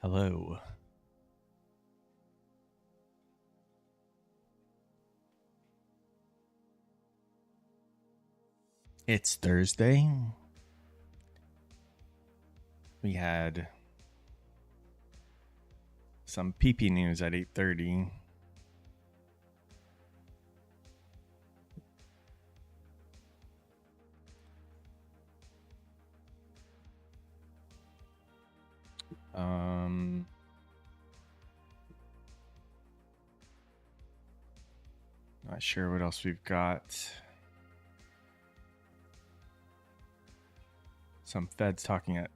Hello. It's Thursday. We had some PP news at 8:30. Not sure what else we've got. Some Feds talking at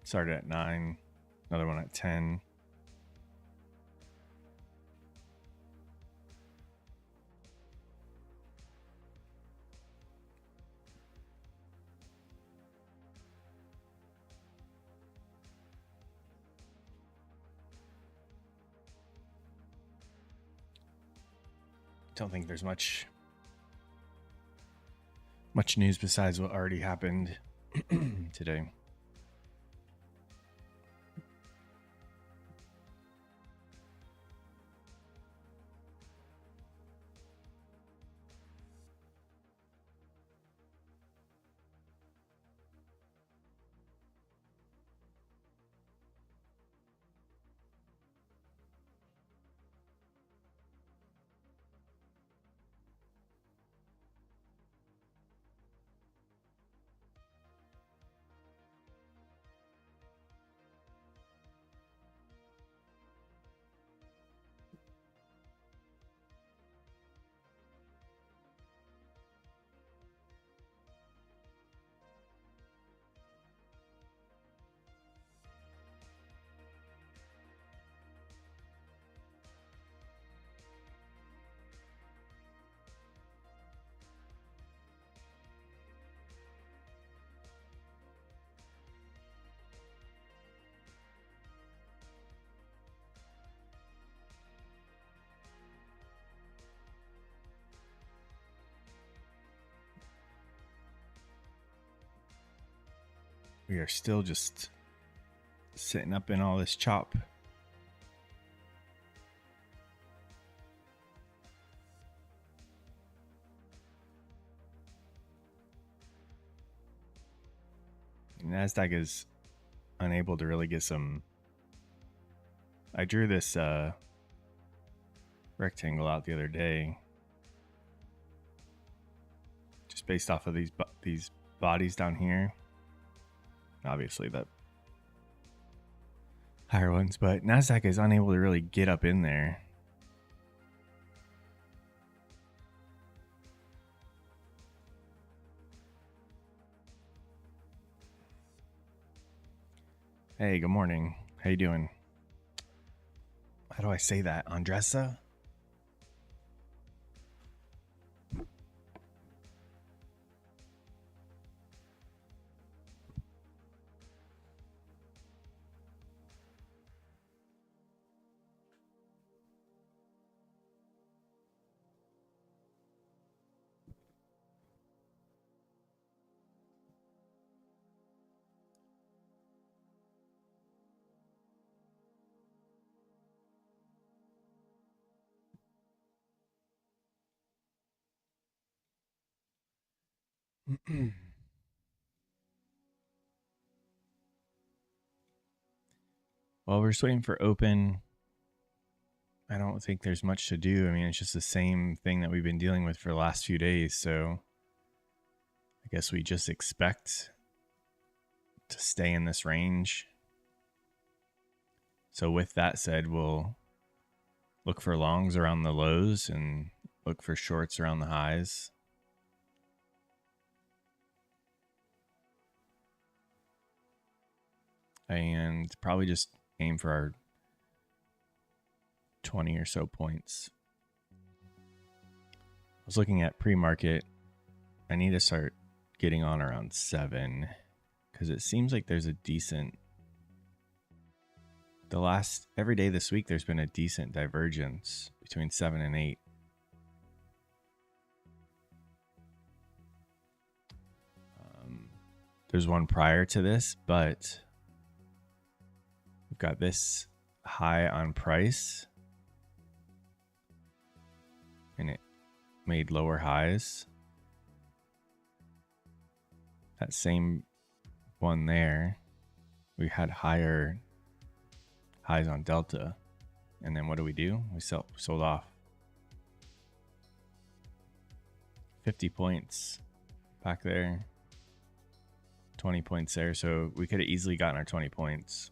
started at 9, another one at 10. Don't think there's much news besides what already happened today. We are still just sitting up in all this chop. Nasdaq is unable to really get some. I drew this rectangle out the other day, just based off of these bodies down here. Obviously, the higher ones, but Nasdaq is unable to really get up in there. Hey, good morning. How you doing? How do I say that? Andressa? Well, we're just waiting for open. I don't think there's much to do. I mean, it's just the same thing that we've been dealing with for the last few days. So I guess we just expect to stay in this range. So with that said, we'll look for longs around the lows and look for shorts around the highs. And probably just aim for our 20 or so points. I was looking at pre-market. I need to start getting on around 7 because it seems like there's a decent, every day this week there's been a decent divergence between 7 and 8. There's one prior to this, but We've got this high on price, and it made lower highs. That same one there, we had higher highs on Delta, and then what do? We sold off 50 points back there, 20 points there. So we could have easily gotten our 20 points,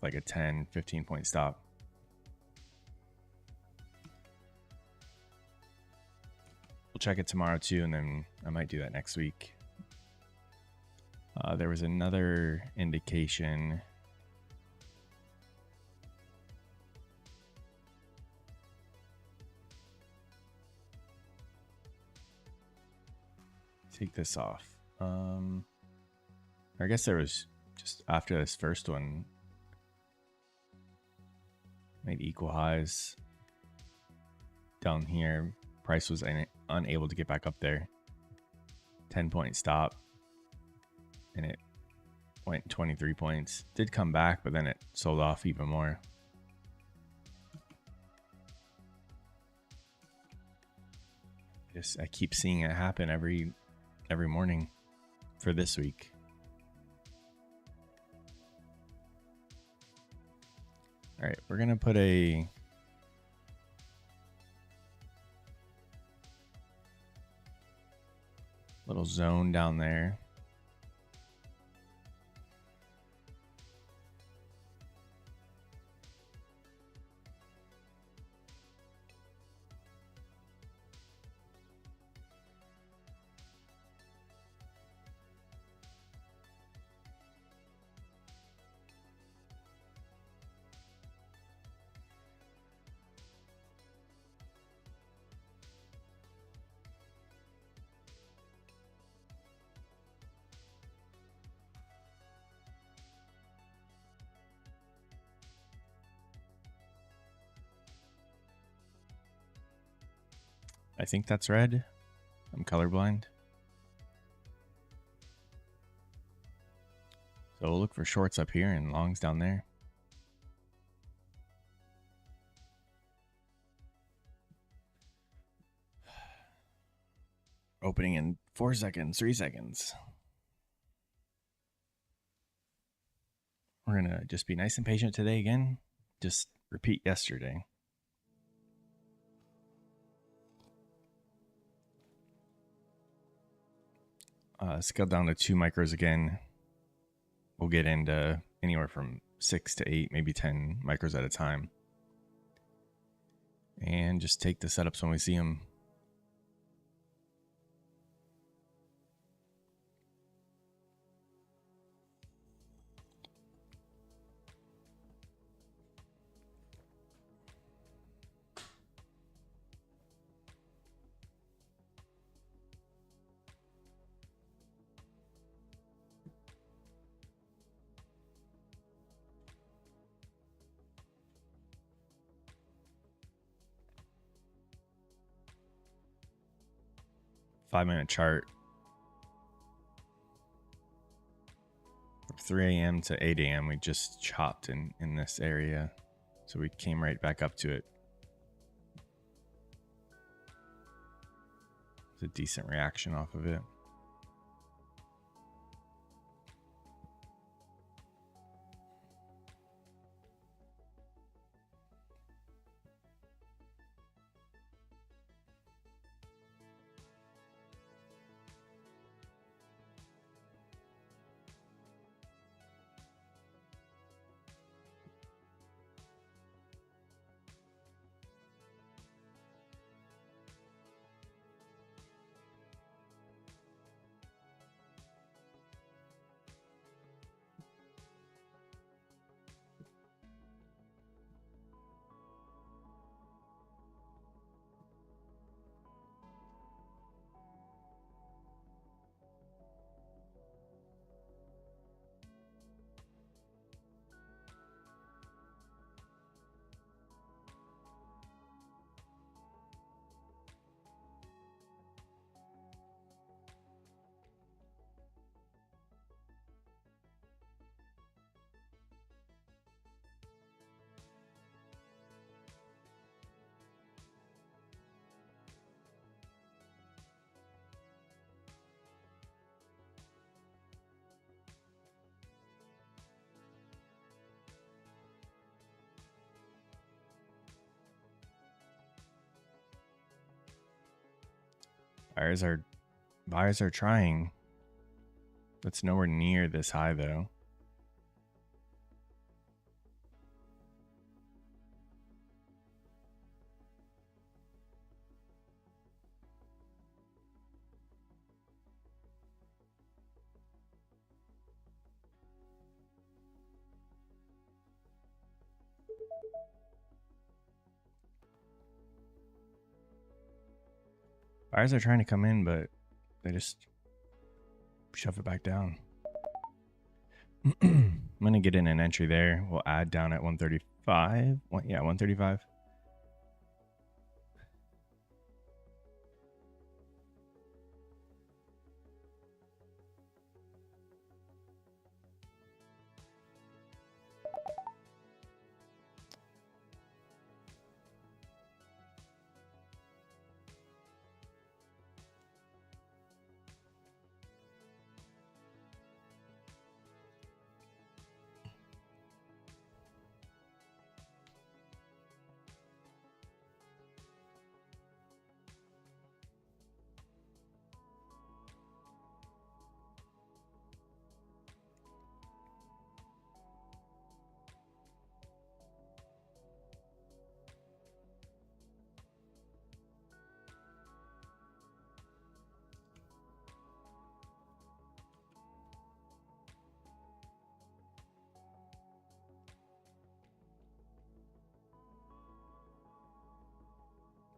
like a 10, 15 point stop. We'll check it tomorrow too, and then I might do that next week. There was another indication. Take this off. I guess there was just after this first one made equal highs down here. Price was unable to get back up there. 10-point stop, and it went 23 points. Did come back, but then it sold off even more. I keep seeing it happen every morning for this week. All right, we're gonna put a little zone down there. I think that's red. I'm colorblind. So we'll look for shorts up here and longs down there. Opening in 4 seconds, 3 seconds. We're going to just be nice and patient today again. Just repeat yesterday. Scale down to 2 micros again. We'll get into anywhere from 6 to 8, maybe 10 micros at a time. And just take the setups when we see them. Five-minute chart. From 3 a.m. to 8 a.m. we just chopped in this area. So we came right back up to it. It's a decent reaction off of it. Buyers are trying. That's nowhere near this high though. Buyers are trying to come in, but they just shove it back down. I'm going to get in an entry there. We'll add down at 135. Yeah, 135.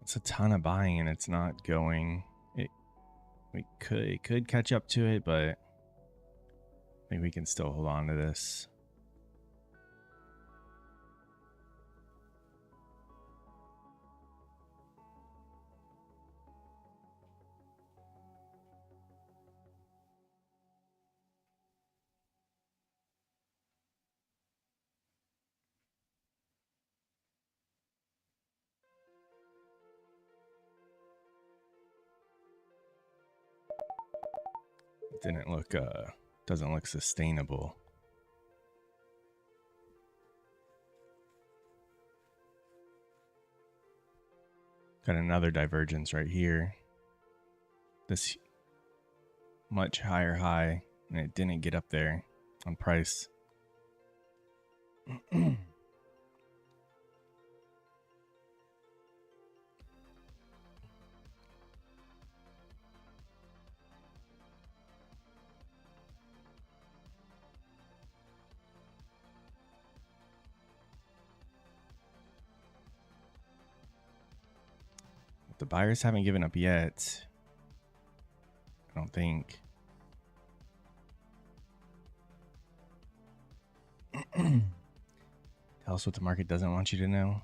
It's a ton of buying and it's not going. We could catch up to it, but I think we can still hold on to this. Doesn't look sustainable. Got another divergence right here. This much higher high, and it didn't get up there on price. The buyers haven't given up yet. I don't think. Tell us what the market doesn't want you to know.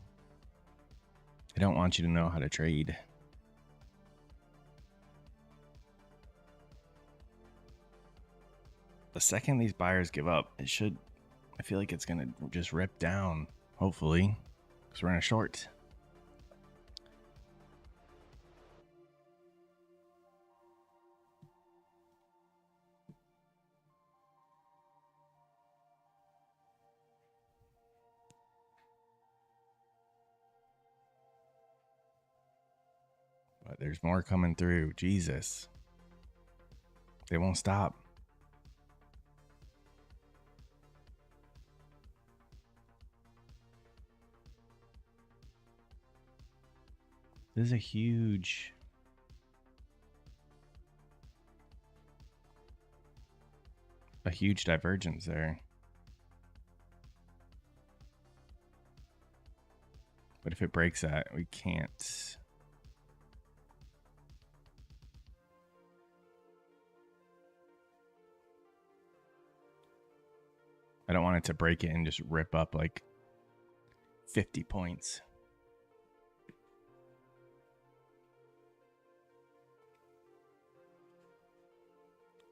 They don't want you to know how to trade. The second these buyers give up, I feel like it's going to just rip down, hopefully, because we're in a short. But there's more coming through. Jesus. They won't stop. This is a huge divergence there. But if it breaks that, we can't. I don't want it to break it and just rip up like 50 points.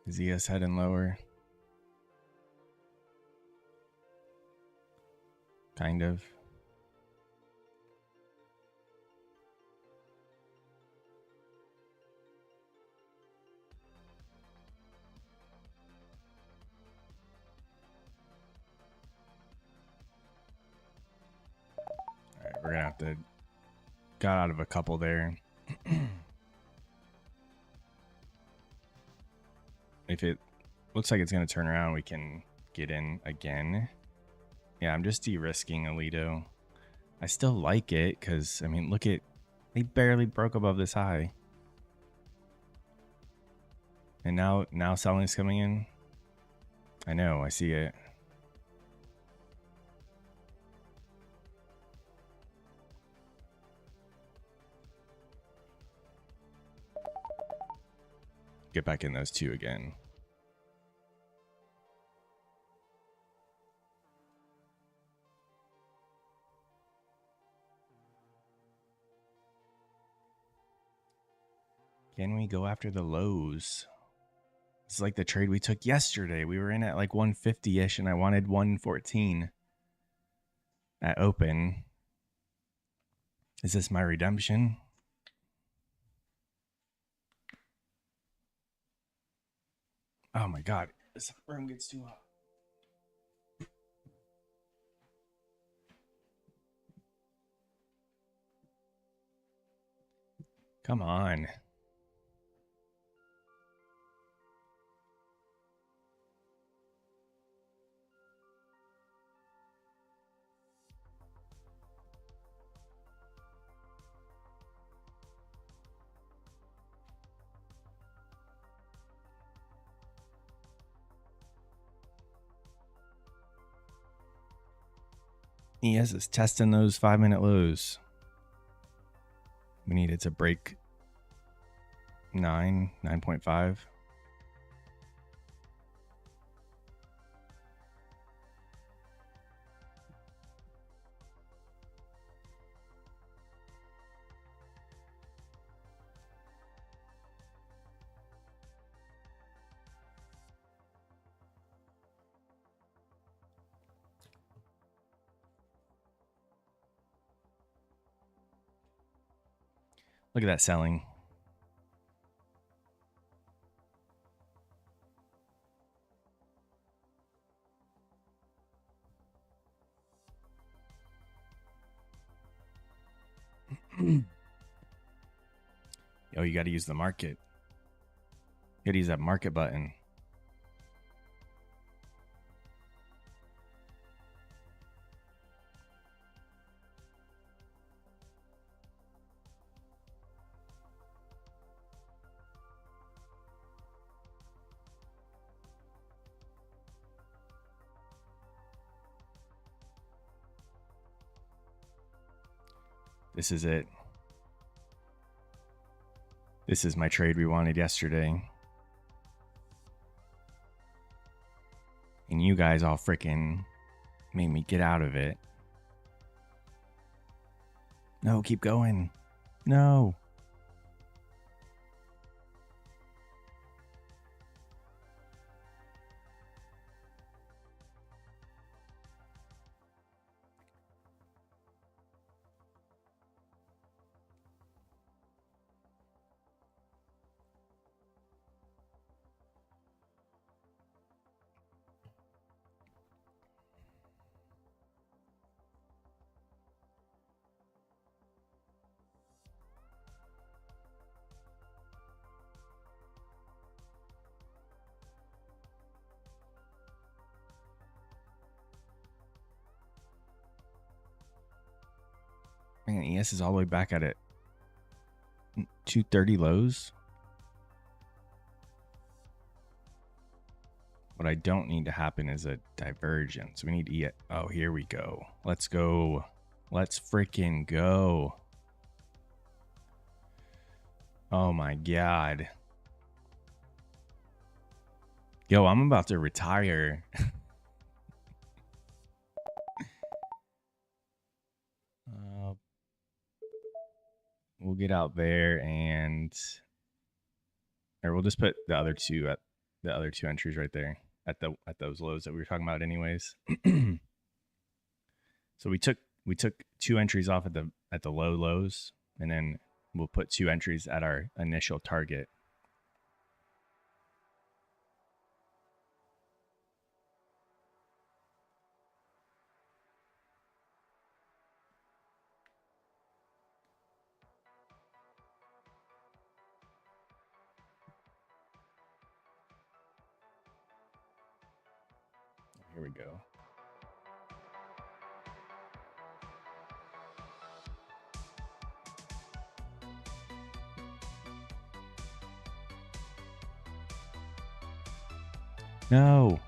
Is ES heading lower? Kind of. All right, we're gonna have to got out of a couple there. if it looks like it's going to turn around, we can get in again. Yeah, I'm just de-risking Alito. I still like it because, I mean, look at, they barely broke above this high. And now selling's coming in. I know, I see it. Get back in those two again. Can we go after the lows? It's like the trade we took yesterday. We were in at like 150-ish and I wanted 114 at open. Is this my redemption? Oh my God, this room gets too hot. Come on. ES is testing those 5-minute lows. We need it to break 9.5. Look at that selling. Yo, you got to use the market. You got to use that market button. This is it. This is my trade we wanted yesterday. And you guys all freaking made me get out of it. No, keep going. No. Man, ES is all the way back at it. 230 lows. What I don't need to happen is a divergence. We need ES. Oh, here we go. Let's go. Let's freaking go. Oh my God. Yo, I'm about to retire. We'll get out there and, or we'll just put the other two entries right there at those lows that we were talking about anyways. So we took 2 entries off at the low lows, and then we'll put 2 entries at our initial target. Here we go. No.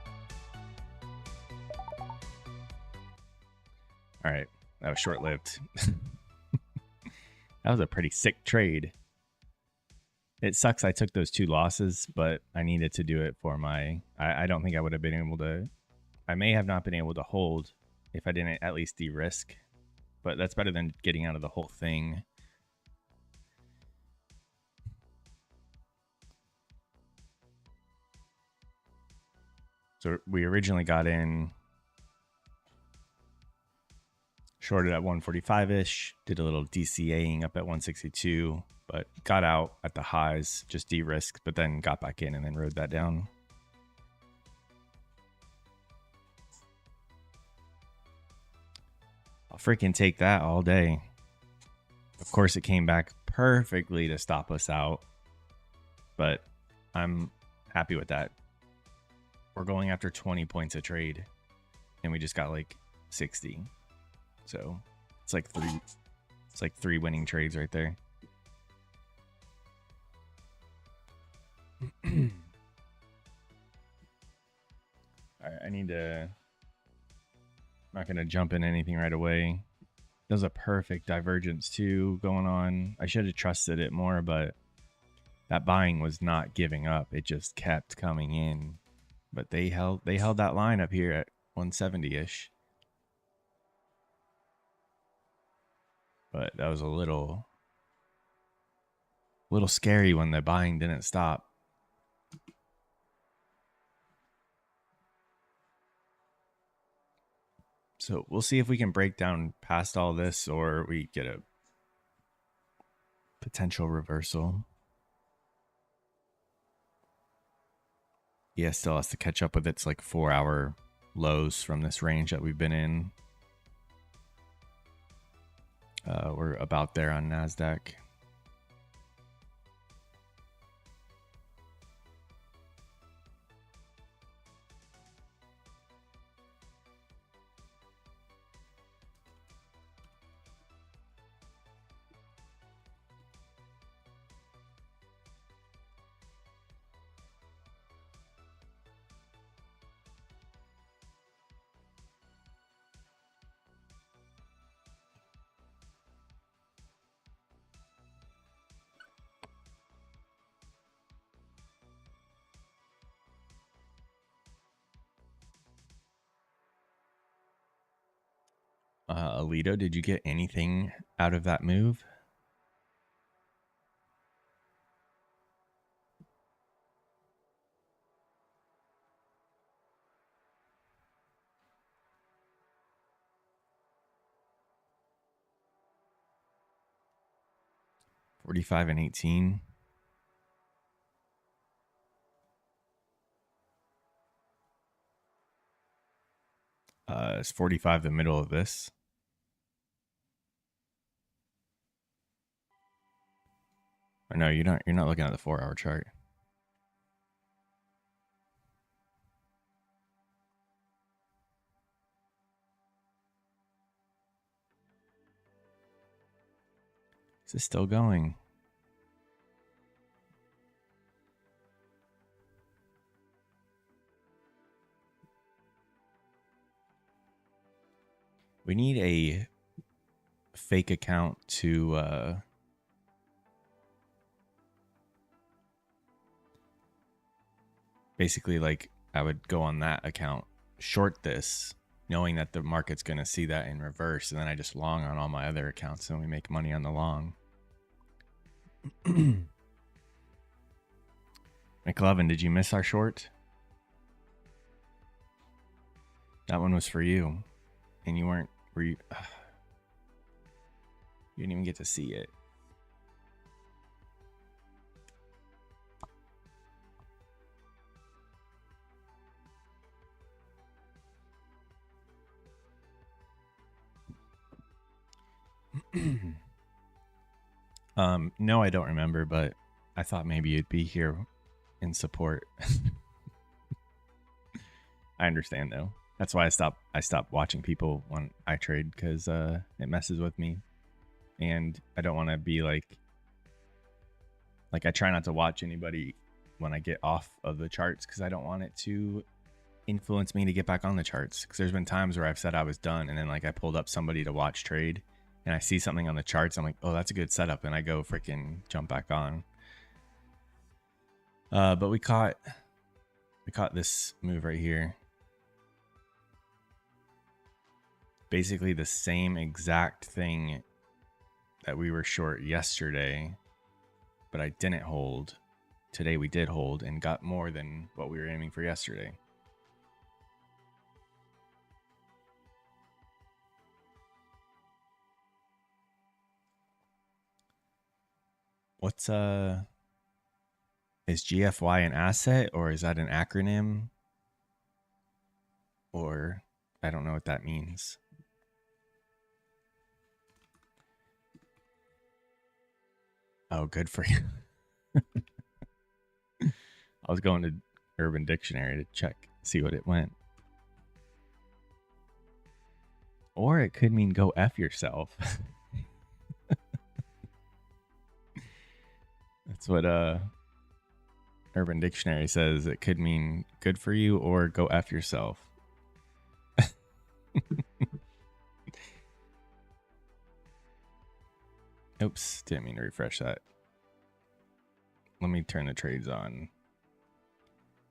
All right. That was short-lived. That was a pretty sick trade. It sucks I took those 2 losses, but I needed to do it for my... I don't think I would have been able to... I may have not been able to hold if I didn't at least de-risk. But that's better than getting out of the whole thing. So we originally got in... shorted at 145-ish, did a little DCAing up at 162, but got out at the highs, just de-risked, but then got back in and then rode that down. I'll freaking take that all day. Of course, it came back perfectly to stop us out, but I'm happy with that. We're going after 20 points a trade, and we just got like 60. So it's like 3 winning trades right there. All right, I need to... I'm not going to jump in anything right away. There's a perfect divergence too going on. I should have trusted it more, but that buying was not giving up. It just kept coming in. But they held that line up here at 170-ish. But that was a little scary when the buying didn't stop. So we'll see if we can break down past all this or we get a potential reversal. Yeah, still has to catch up with its like 4-hour lows from this range that we've been in. We're about there on Nasdaq. Alito, did you get anything out of that move? $45 and $18. Is 45 the middle of this? Or no, you're not looking at the 4-hour chart. Is this still going? We need a fake account to basically, like, I would go on that account, short this, knowing that the market's going to see that in reverse, and then I just long on all my other accounts and we make money on the long. McLovin, did you miss our short? That one was for you. And you weren't... Were you... You didn't even get to see it. No, I don't remember, but I thought maybe you'd be here in support. I understand, though. That's why I stopped watching people when I trade, because it messes with me, and I don't want to be like I try not to watch anybody when I get off of the charts, because I don't want it to influence me to get back on the charts. Because there's been times where I've said I was done, and then like I pulled up somebody to watch trade, and I see something on the charts, I'm like, oh, that's a good setup, and I go freaking jump back on. But we caught this move right here. Basically the same exact thing that we were short yesterday, but I didn't hold. Today we did hold and got more than what we were aiming for yesterday. What's is GFY an asset, or is that an acronym? Or I don't know what that means. Oh, good for you. I was going to Urban Dictionary to check, see what it went. Or it could mean go F yourself. That's what Urban Dictionary says. It could mean good for you or go F yourself. Oops, didn't mean to refresh that. Let me turn the trades on.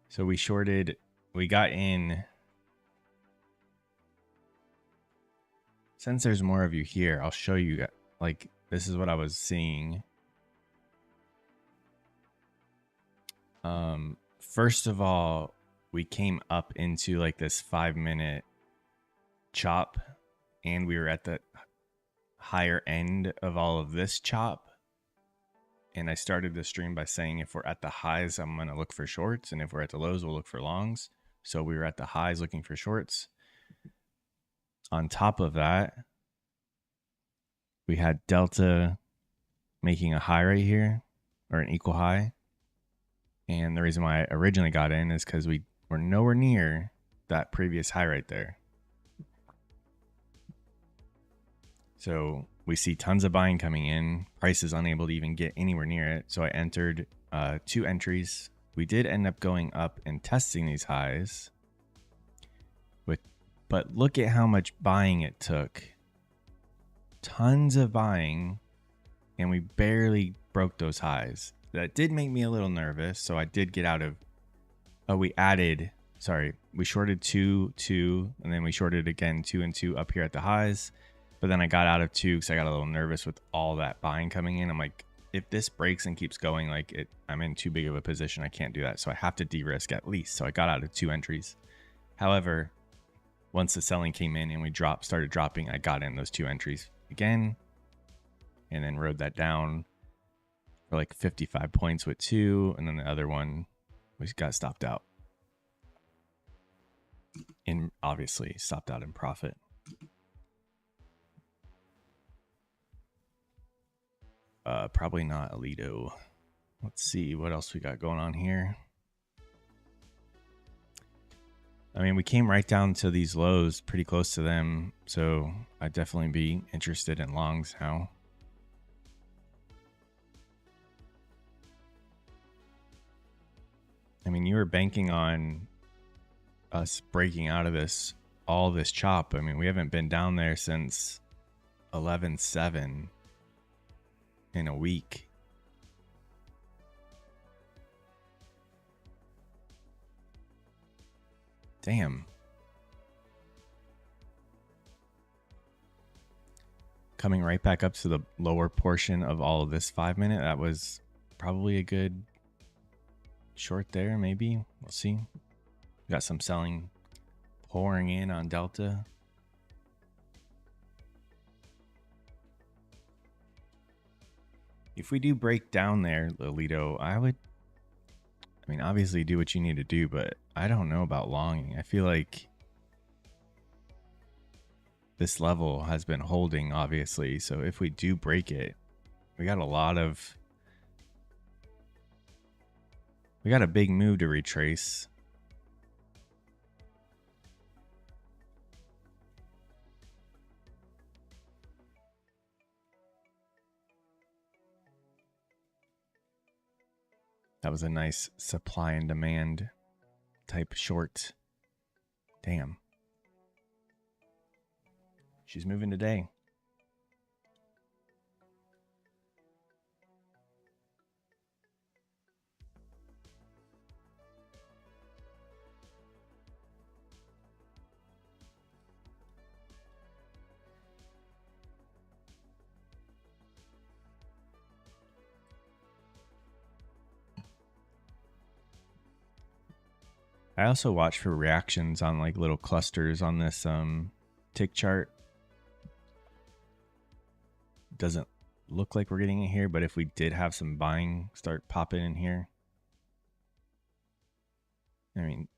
So we shorted, we got in. Since there's more of you here, I'll show you, like, this is what I was seeing. First of all, we came up into like this 5-minute chop, and we were at the higher end of all of this chop. And I started the stream by saying if we're at the highs, I'm going to look for shorts, and if we're at the lows, we'll look for longs. So we were at the highs looking for shorts. On top of that, we had Delta making a high right here, or an equal high. And the reason why I originally got in is because we were nowhere near that previous high right there. So we see tons of buying coming in. Price is unable to even get anywhere near it. So I entered 2 entries. We did end up going up and testing these highs. But look at how much buying it took. Tons of buying. And we barely broke those highs. That did make me a little nervous. So I did get out of... Oh, we shorted 2, 2. And then we shorted again 2 and 2 up here at the highs. But then I got out of 2 because I got a little nervous with all that buying coming in. I'm like, if this breaks and keeps going, like I'm in too big of a position. I can't do that. So I have to de-risk at least. So I got out of 2 entries. However, once the selling came in and we started dropping, I got in those 2 entries again. And then rode that down for like 55 points with 2. And then the other one, we got stopped out. And obviously stopped out in profit. Probably not Alito. Let's see what else we got going on here. I mean, we came right down to these lows, pretty close to them. So I'd definitely be interested in longs now. I mean, you were banking on us breaking out of all this chop. I mean, we haven't been down there since 11/7 in a week. Damn. Coming right back up to the lower portion of all of this 5-minute. That was probably a good short there, maybe. We'll see. Got some selling pouring in on Delta. If we do break down there, Lolito, I mean, obviously do what you need to do, but I don't know about longing. I feel like this level has been holding, obviously. So if we do break it, we got a big move to retrace. That was a nice supply and demand type short. Damn. She's moving today. I also watch for reactions on like little clusters on this tick chart. Doesn't look like we're getting it here, but if we did have some buying start popping in here, I mean,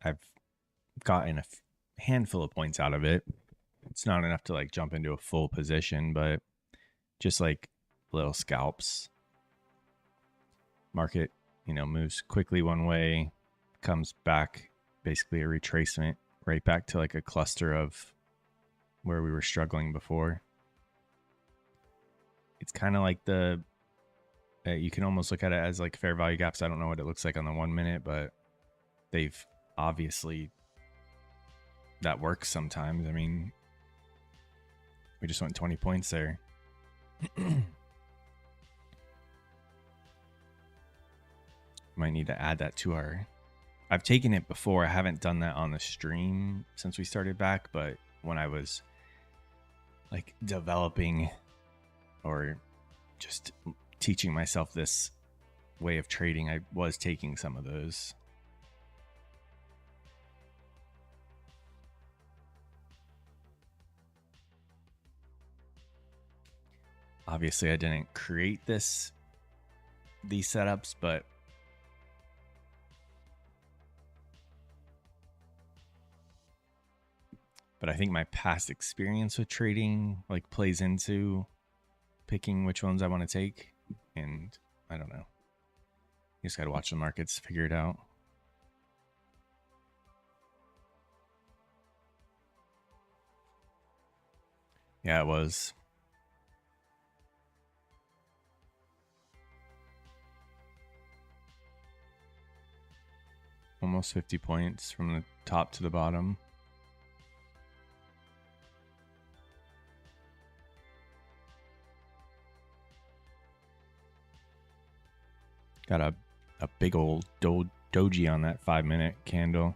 I've gotten a handful of points out of it. It's not enough to like jump into a full position, but just like little scalps. Market, moves quickly one way, comes back, basically a retracement right back to like a cluster of where we were struggling before. It's kind of like you can almost look at it as like fair value gaps. I don't know what it looks like on the 1 minute, but they've obviously, that works sometimes. I mean, we just went 20 points there. Might need to add that to our... I've taken it before. I haven't done that on the stream since we started back, but when I was like developing or just teaching myself this way of trading, I was taking some of those. Obviously, I didn't create these setups, but I think my past experience with trading like plays into picking which ones I want to take. And I don't know. You just got to watch the markets, figure it out. Yeah, it was. Almost 50 points from the top to the bottom. Got a big old doji on that 5 minute candle.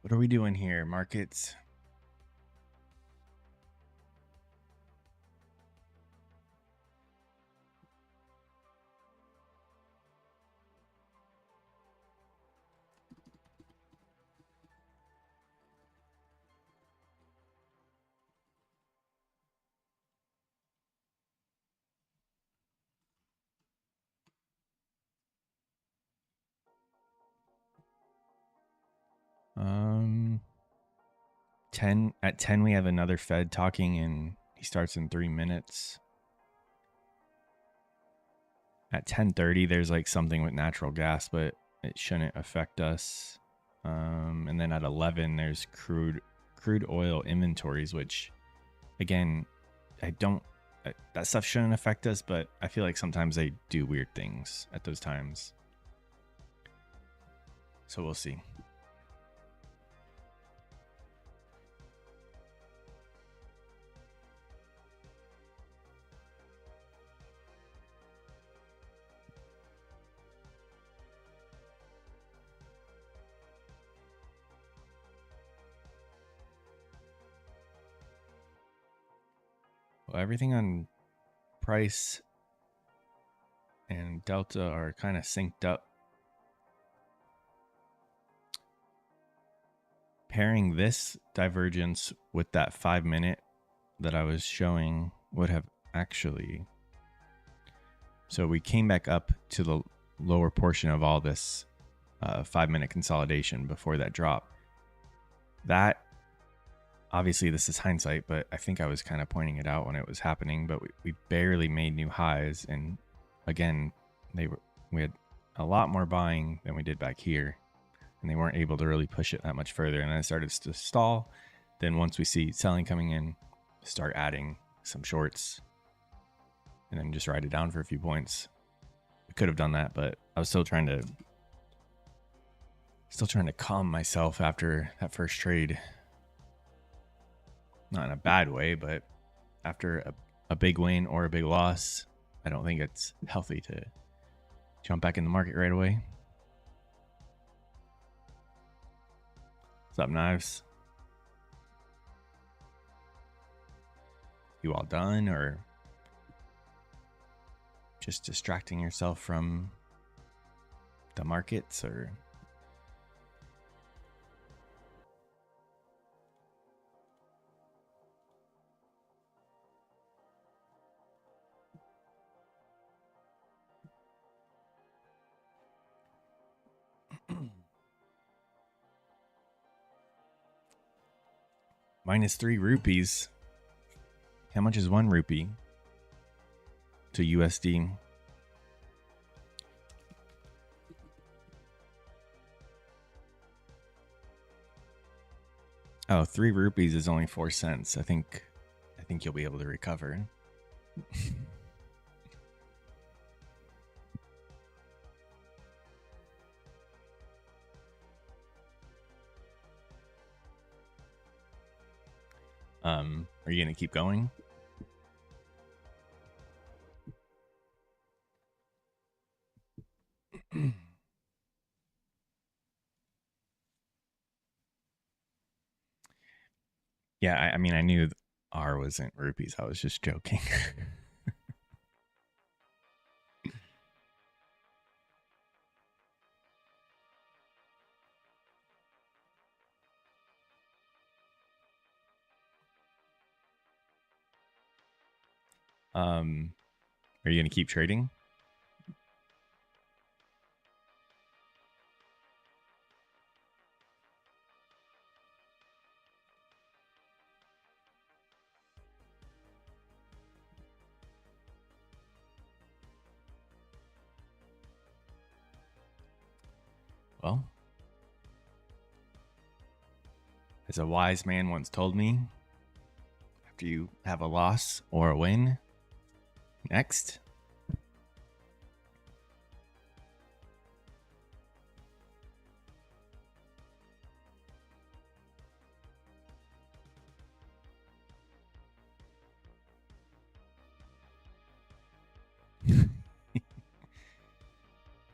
What are we doing here, markets? At 10 we have another Fed talking, and he starts in 3 minutes. At 10:30 there's like something with natural gas, but it shouldn't affect us. And then at 11 there's crude oil inventories, which again, that stuff shouldn't affect us, but I feel like sometimes they do weird things at those times. So we'll see. Well, everything on price and delta are kind of synced up. Pairing this divergence with that 5 minute that I was showing would have actually. So we came back up to the lower portion of all this 5 minute consolidation before that drop. That, obviously, this is hindsight, but I think I was kind of pointing it out when it was happening. But we barely made new highs, and again, we had a lot more buying than we did back here, and they weren't able to really push it that much further. And then it started to stall. Then once we see selling coming in, start adding some shorts, and then just ride it down for a few points. We could have done that, but I was still trying to calm myself after that first trade. Not in a bad way, but after a big win or a big loss, I don't think it's healthy to jump back in the market right away. What's up, Knives? You all done, or just distracting yourself from the markets, or? -3 rupees. How much is 1 rupee to USD? Oh, 3 rupees is only 4 cents. I think you'll be able to recover. Are you gonna keep going? Yeah, I mean, I knew R wasn't rupees. I was just joking. Are you gonna keep trading? Well, as a wise man once told me, after you have a loss or a win, next.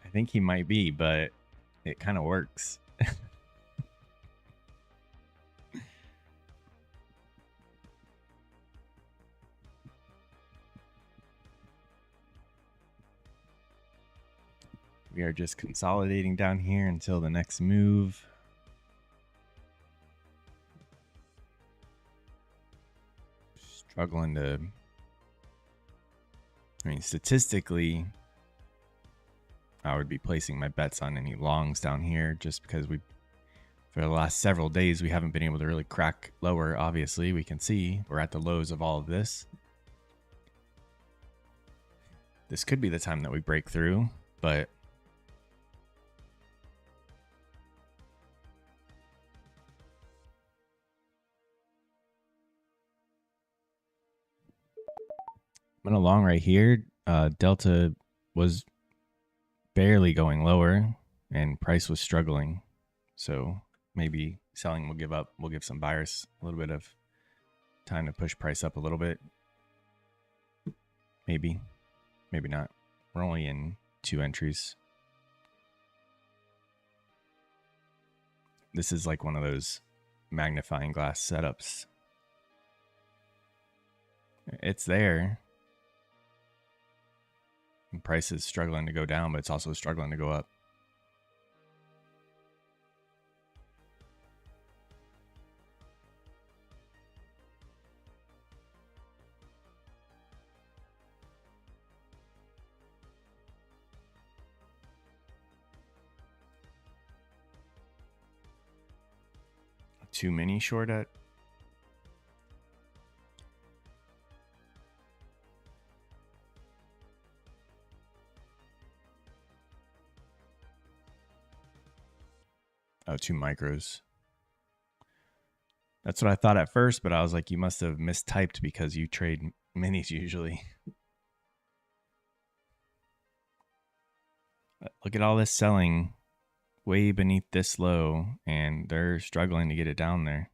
I think he might be, but it kind of works. We are just consolidating down here until the next move. Struggling to... I mean, statistically, I would be placing my bets on any longs down here just because for the last several days, we haven't been able to really crack lower. Obviously, we can see we're at the lows of all of this. This could be the time that we break through, but went along right here. Delta was barely going lower. and price was struggling. So maybe selling will give up. We'll give some buyers a little bit of time to push price up a little bit. Maybe not. We're only in 2 entries. This is like one of those magnifying glass setups. It's there. And price is struggling to go down, but it's also struggling to go up. Too many short at. Oh, 2 micros. That's what I thought at first, but I was like, you must have mistyped because you trade minis usually. Look at all this selling way beneath this low, and they're struggling to get it down there.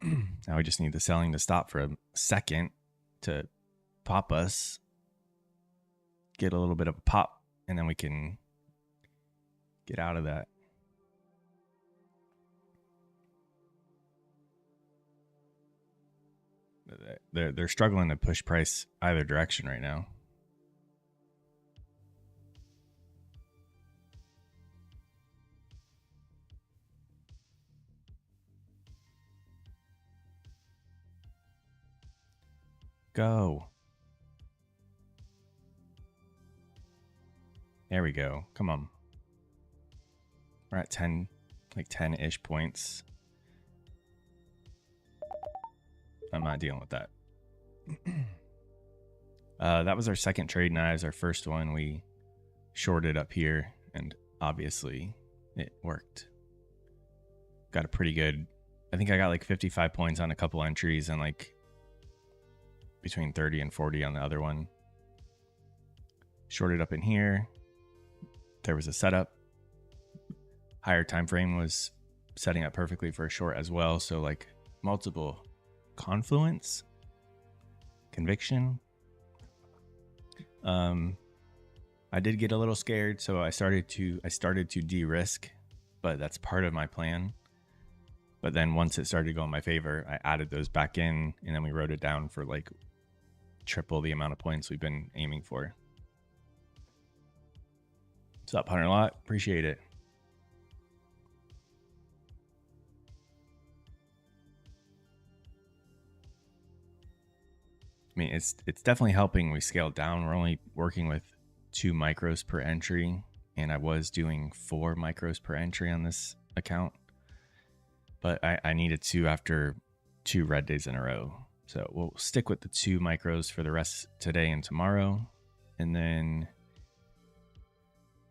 Now we just need the selling to stop for a second to pop us, get a little bit of a pop, and then we can get out of that. They're struggling to push price either direction right now. Go. There we go. Come on. We're at 10, like 10-ish points. I'm not dealing with that. That was our second trade knives. Our first one, we shorted up here, and obviously it worked. Got a pretty good, I think I got like 55 points on a couple entries and like between 30 and 40 on the other one. Shorted up in here. There was a setup. Higher time frame was setting up perfectly for a short as well. So like multiple confluence, conviction. I did get a little scared, so I started to de-risk, but that's part of my plan. But then once it started to go in my favor, I added those back in, and then we wrote it down for like triple the amount of points we've been aiming for. What's up, Hunter Lot? Appreciate it. I mean, it's definitely helping. We scaled down. We're only working with 2 micros per entry, and I was doing 4 micros per entry on this account. But I needed to after 2 red days in a row. So we'll stick with the 2 micros for the rest today and tomorrow, and then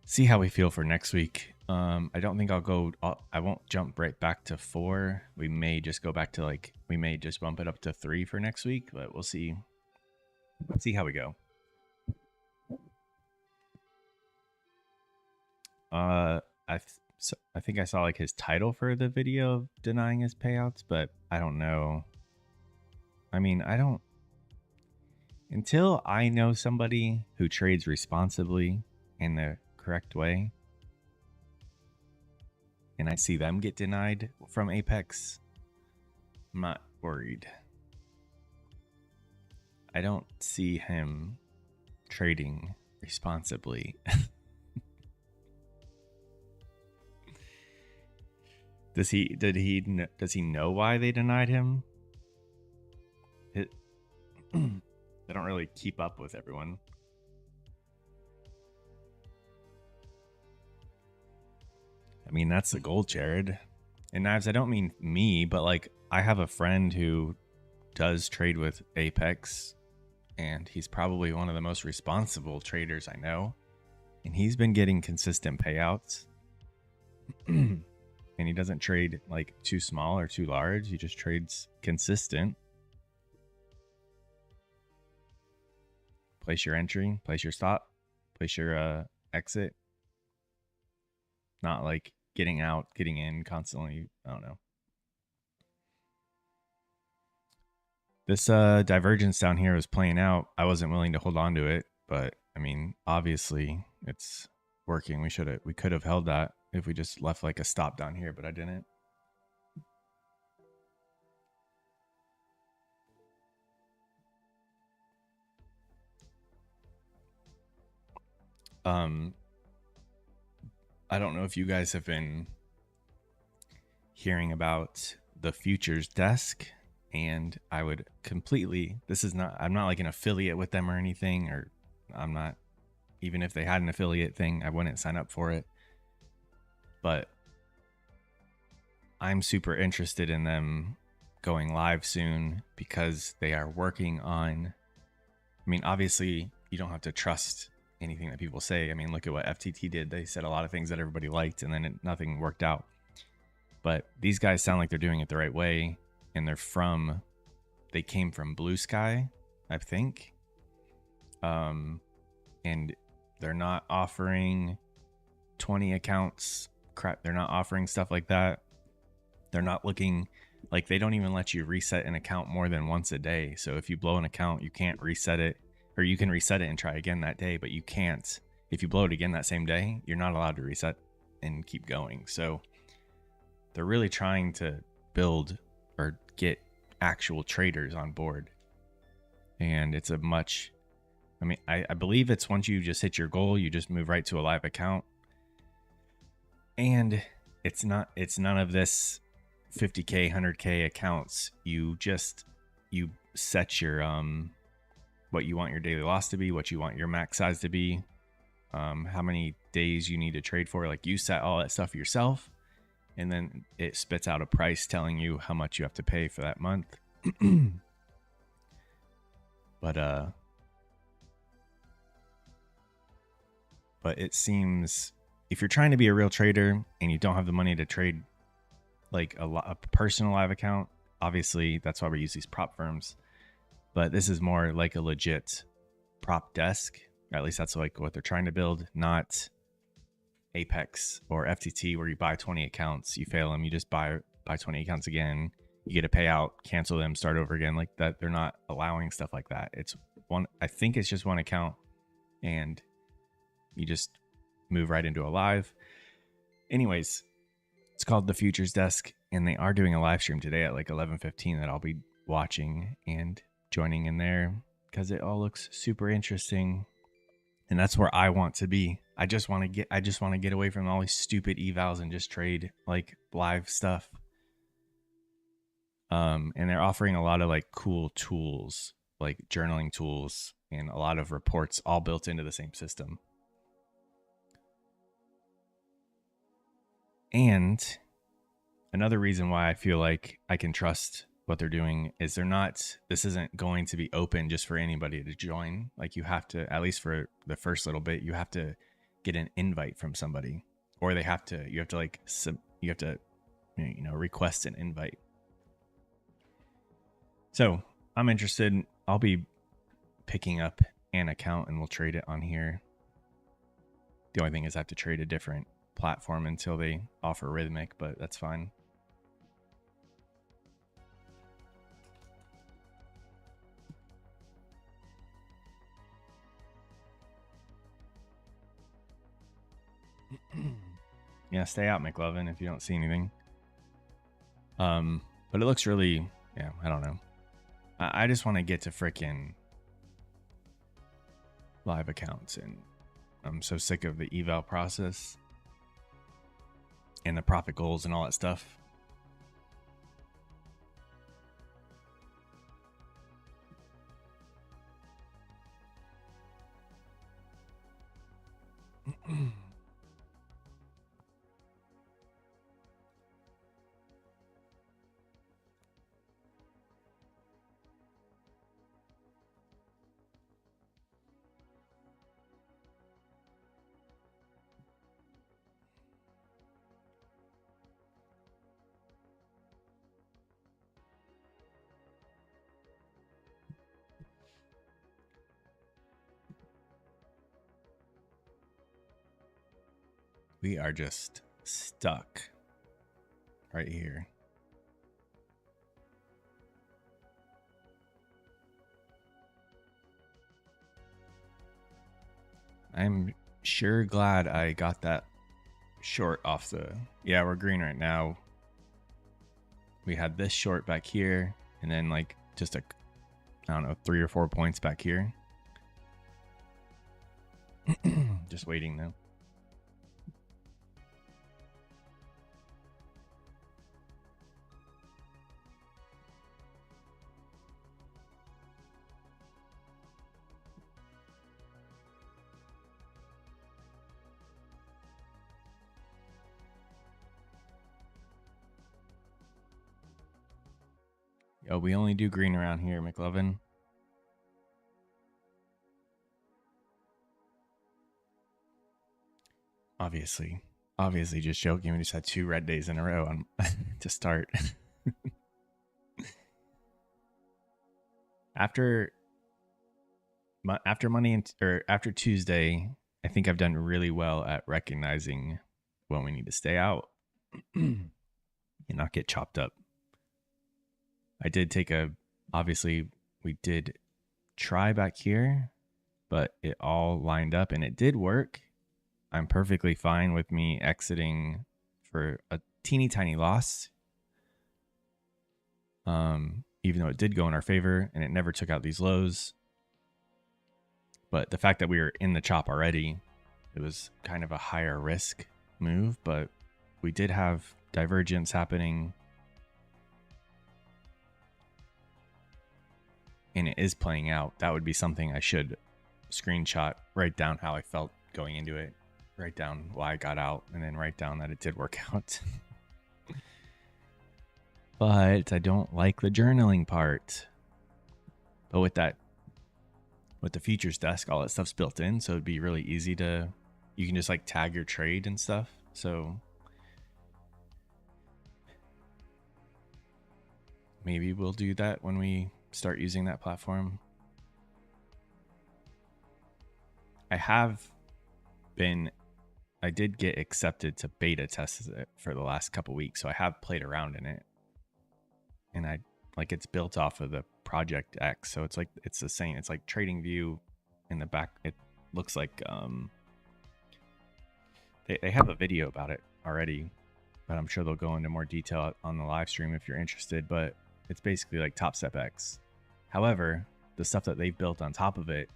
see how we feel for next week. I don't think I won't jump right back to 4. We may just go back to we may just bump it up to 3 for next week, but we'll see. Let's see how we go. I think I saw like his title for the video of denying his payouts, but I don't know. I mean, until I know somebody who trades responsibly in the correct way, and I see them get denied from Apex, I'm not worried. I don't see him trading responsibly. Does he know why they denied him? I don't really keep up with everyone. I mean, that's the goal, Jared. And Knives, I don't mean me, but like I have a friend who does trade with Apex, and he's probably one of the most responsible traders I know. And he's been getting consistent payouts. And he doesn't trade like too small or too large. He just trades consistent. place your entry, place your stop, place your exit. Not like getting out, getting in constantly. I don't know. This divergence down here was playing out. I wasn't willing to hold on to it, but I mean, obviously it's working. We could have held that if we just left like a stop down here, but I didn't. I don't know if you guys have been hearing about the futures desk, and I would completely, I'm not like an affiliate with them or anything, or I'm not, even if they had an affiliate thing, I wouldn't sign up for it. But I'm super interested in them going live soon because they are working on, I mean, obviously you don't have to trust anything that people say. I mean, look at what FTT did. They said a lot of things that everybody liked, and then nothing worked out. But these guys sound like they're doing it the right way, and they came from Blue Sky, I think. And they're not offering 20 accounts. Crap, they're not offering stuff like that. They're not looking like, they don't even let you reset an account more than once a day. So if you blow an account, you can't reset it, or you can reset it and try again that day, but you can't. If you blow it again that same day, you're not allowed to reset and keep going. So they're really trying to build or get actual traders on board. And it's I believe it's once you just hit your goal, you just move right to a live account. And it's none of this 50K, 100K accounts. You set your, what you want your daily loss to be, what you want your max size to be, how many days you need to trade for. Like, you set all that stuff yourself, and then it spits out a price telling you how much you have to pay for that month. But it seems, if you're trying to be a real trader and you don't have the money to trade like a personal live account, obviously that's why we use these prop firms. But this is more like a legit prop desk, or at least that's like what they're trying to build, not Apex or FTT where you buy 20 accounts, you fail them, you just buy 20 accounts again, you get a payout, cancel them, start over again. Like that, they're not allowing stuff like that. I think it's just one account, and you just move right into a live. Anyways, it's called the Futures Desk, and they are doing a live stream today at like 11:15 that I'll be watching and joining in there because it all looks super interesting, and that's where I want to be. I just want to get away from all these stupid evals and just trade like live stuff. And they're offering a lot of like cool tools, like journaling tools, and a lot of reports all built into the same system. And another reason why I feel like I can trust what they're doing is this isn't going to be open just for anybody to join. Like, you have to, at least for the first little bit, you have to get an invite from somebody, or you have to request an invite. So I'm interested. I'll be picking up an account and we'll trade it on here. The only thing is I have to trade a different platform until they offer Rhythmic, but that's fine. Yeah, stay out, McLovin, if you don't see anything. But it looks really, yeah, I don't know. I just want to get to frickin' live accounts, and I'm so sick of the eval process and the profit goals and all that stuff. We are just stuck right here. I'm sure glad I got that short off the... Yeah, we're green right now. We had this short back here, and then like just I don't know, 3 or 4 points back here. Just waiting though. Yo, we only do green around here, McLovin. Obviously, just joking. We just had 2 red days in a row on to start. after Monday or after Tuesday, I think I've done really well at recognizing when we need to stay out and not get chopped up. I did take obviously we did try back here, but it all lined up and it did work. I'm perfectly fine with me exiting for a teeny tiny loss. Even though it did go in our favor and it never took out these lows. But the fact that we were in the chop already, it was kind of a higher risk move, but we did have divergence happening. And it is playing out. That would be something I should screenshot, write down how I felt going into it, write down why I got out, and then write down that it did work out. But I don't like the journaling part. But with the features desk, all that stuff's built in, so it'd be really easy to, you can just like tag your trade and stuff. So maybe we'll do that when we start using that platform. I did get accepted to beta test it for the last couple weeks, so I have played around in it. And it's built off of the Project X, so it's the same. It's like TradingView in the back. It looks like they have a video about it already, but I'm sure they'll go into more detail on the live stream if you're interested. But it's basically like Top Step X. However, the stuff that they've built on top of it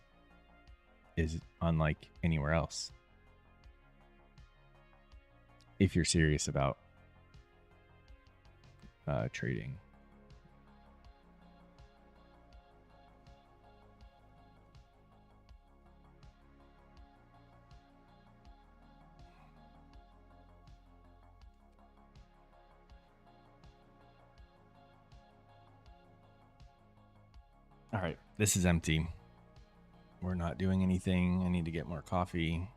is unlike anywhere else. If you're serious about trading. All right, this is empty. We're not doing anything. I need to get more coffee.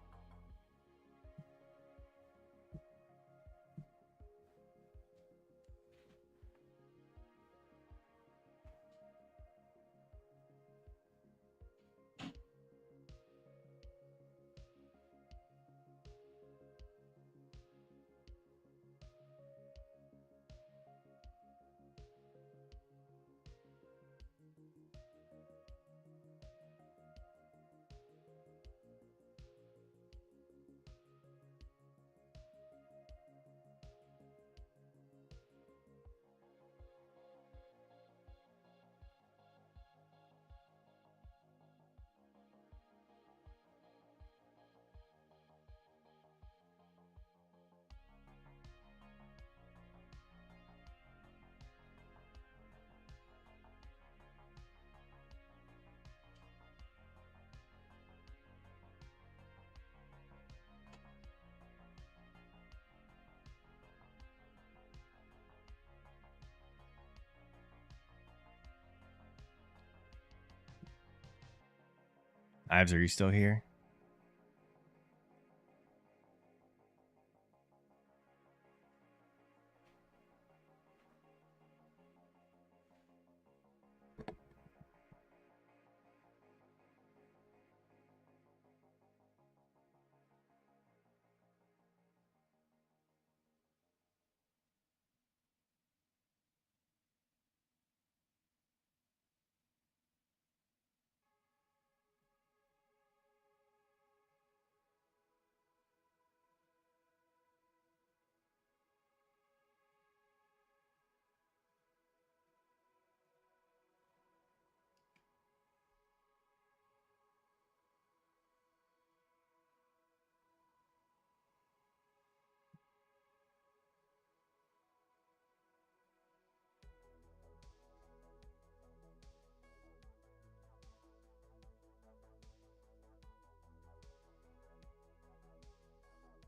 Ives, are you still here?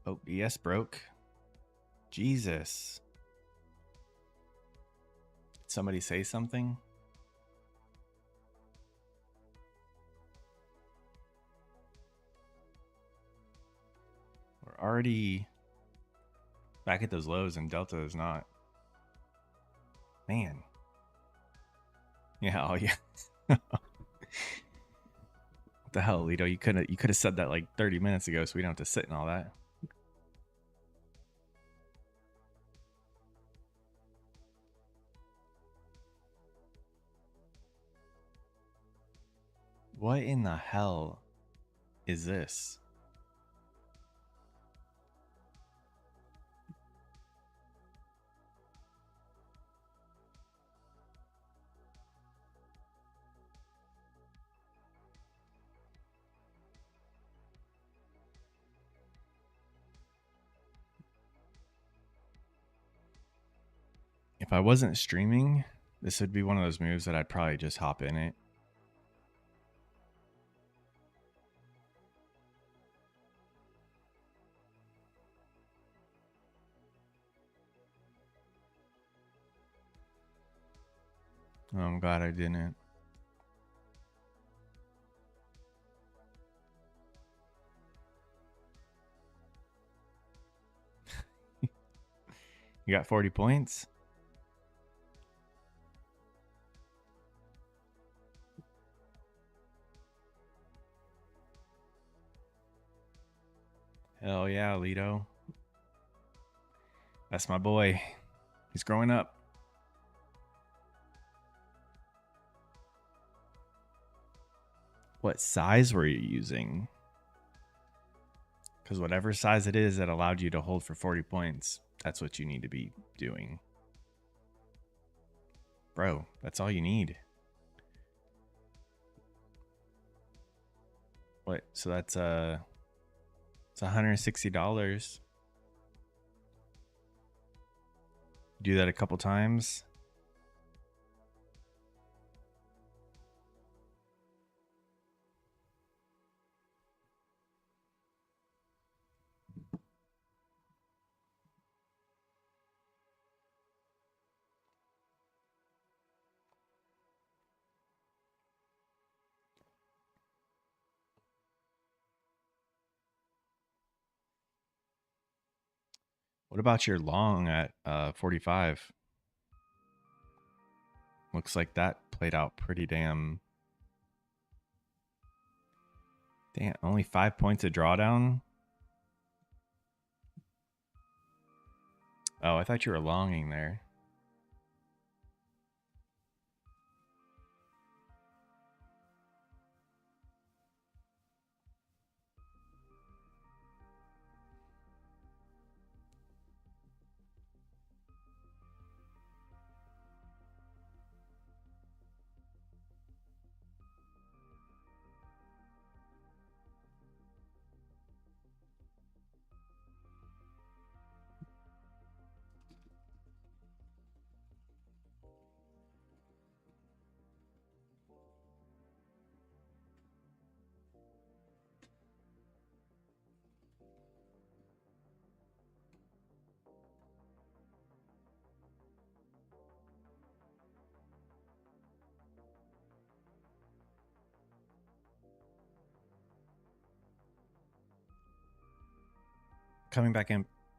Oh, ES broke. Jesus. Did somebody say something? We're already back at those lows and Delta is not. Man. Yeah, oh yeah. What the hell, Lito? You could have said that like 30 minutes ago so we don't have to sit in all that. What in the hell is this? If I wasn't streaming, this would be one of those moves that I'd probably just hop in it. Oh, I'm glad I didn't. You got 40 points? Hell yeah, Lito. That's my boy. He's growing up. What size were you using? Because whatever size it is that allowed you to hold for 40 points, that's what you need to be doing. Bro, that's all you need. What? So that's it's $160. Do that a couple times. What about your long at 45? Looks like that played out pretty damn. Damn, only 5 points of drawdown? Oh, I thought you were longing there.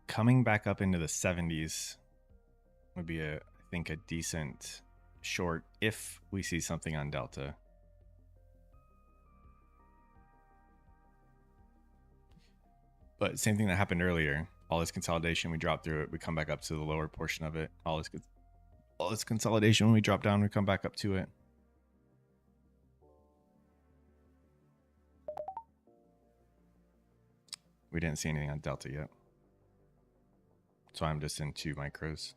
Coming back up into the 70s would be I think a decent short if we see something on Delta. But same thing that happened earlier. All this consolidation, we drop through it, we come back up to the lower portion of it. All this consolidation, when we drop down, we come back up to it. We didn't see anything on Delta yet. So I'm just in 2 micros.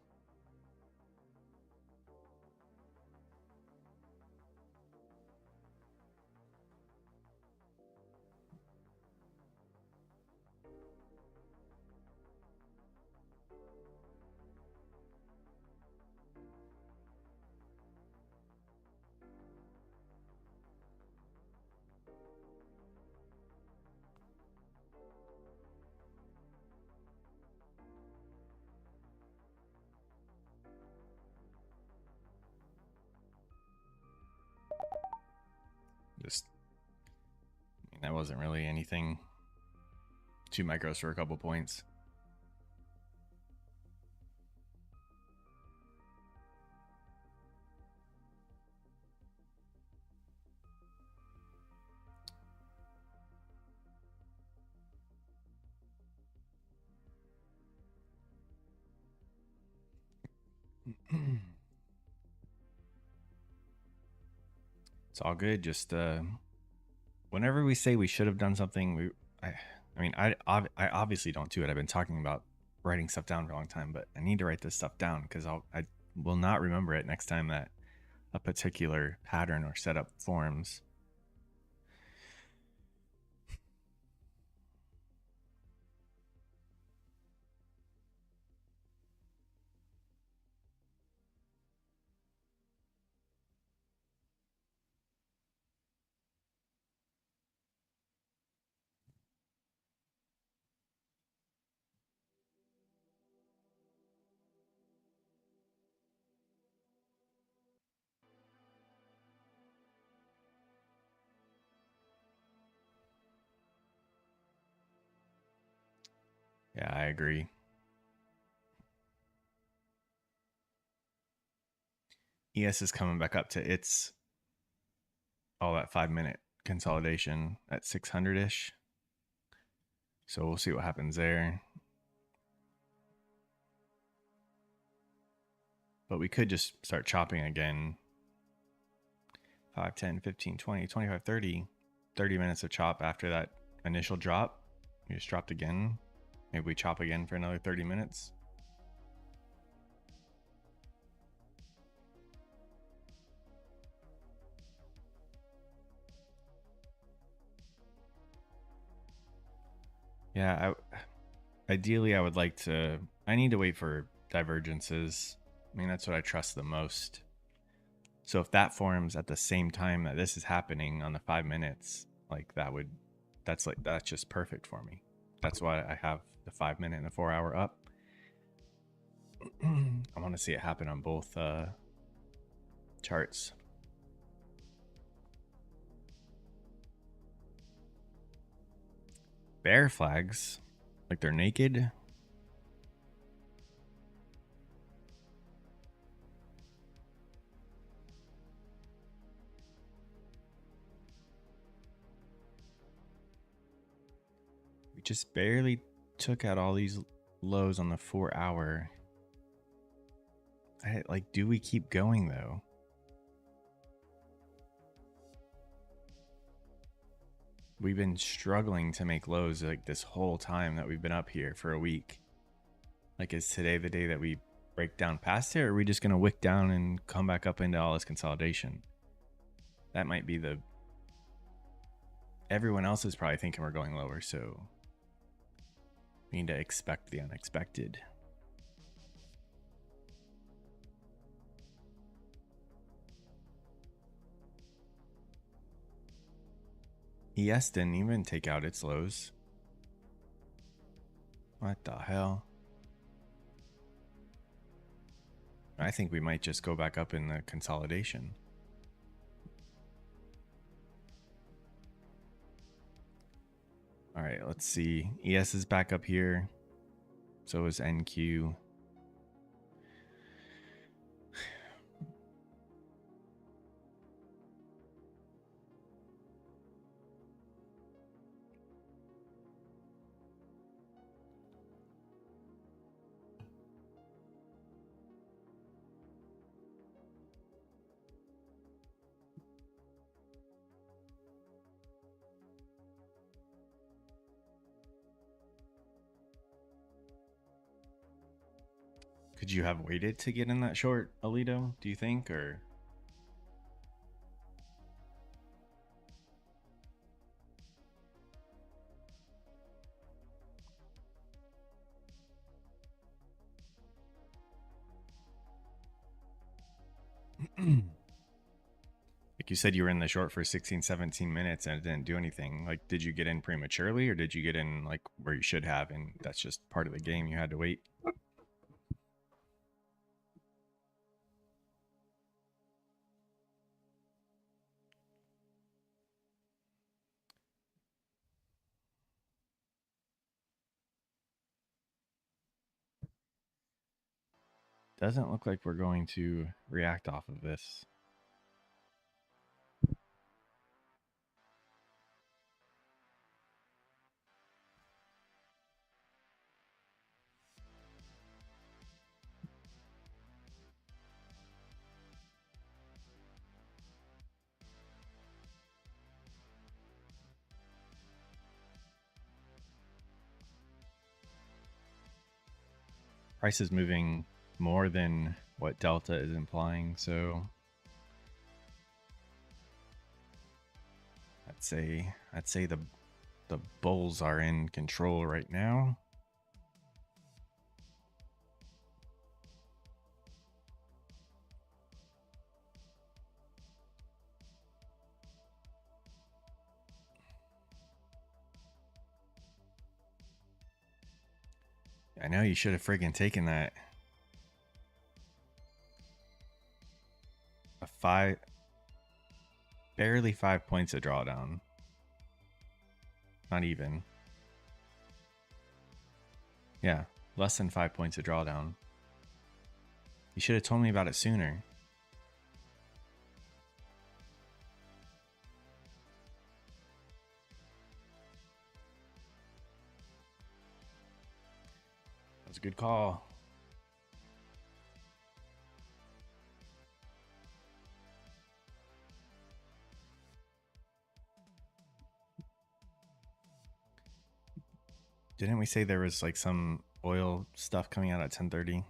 wasn't really anything. 2 micros for a couple points. It's all good. Just whenever we say we should have done something, I obviously don't do it. I've been talking about writing stuff down for a long time, but I need to write this stuff down because I will not remember it next time that a particular pattern or setup forms. Yeah, I agree. ES is coming back up to its that 5-minute consolidation at 600-ish. So we'll see what happens there. But we could just start chopping again. 5, 10, 15, 20, 25, 30. 30 minutes of chop after that initial drop. You just dropped again. Maybe we chop again for another 30 minutes. Yeah, ideally I would like to... I need to wait for divergences. I mean, that's what I trust the most. So if that forms at the same time that this is happening on the 5 minutes, like that's just perfect for me. That's why I have the 5 minute and the 4 hour up. I want to see it happen on both charts. Bear flags, like they're naked. We just barely took out all these lows on the 4 hour. Do we keep going though? We've been struggling to make lows like this whole time that we've been up here for a week. Like, is today the day that we break down past it, or are we just going to wick down and come back up into all this consolidation? That might be the... Everyone else is probably thinking we're going lower, so we need to expect the unexpected. ES didn't even take out its lows. What the hell? I think we might just go back up in the consolidation. All right, let's see. ES is back up here. So is NQ. Could you have waited to get in that short, Alito, do you think, or? Like you said, you were in the short for 16, 17 minutes and it didn't do anything. Like, did you get in prematurely or did you get in like where you should have? And that's just part of the game. You had to wait. doesn't look like we're going to react off of this. Price is moving more than what Delta is implying, so I'd say the bulls are in control right now. I know you should have friggin' taken that. Barely 5 points of drawdown. Not even. Yeah, less than 5 points of drawdown. You should have told me about it sooner. That was a good call. Didn't we say there was like some oil stuff coming out at 10:30?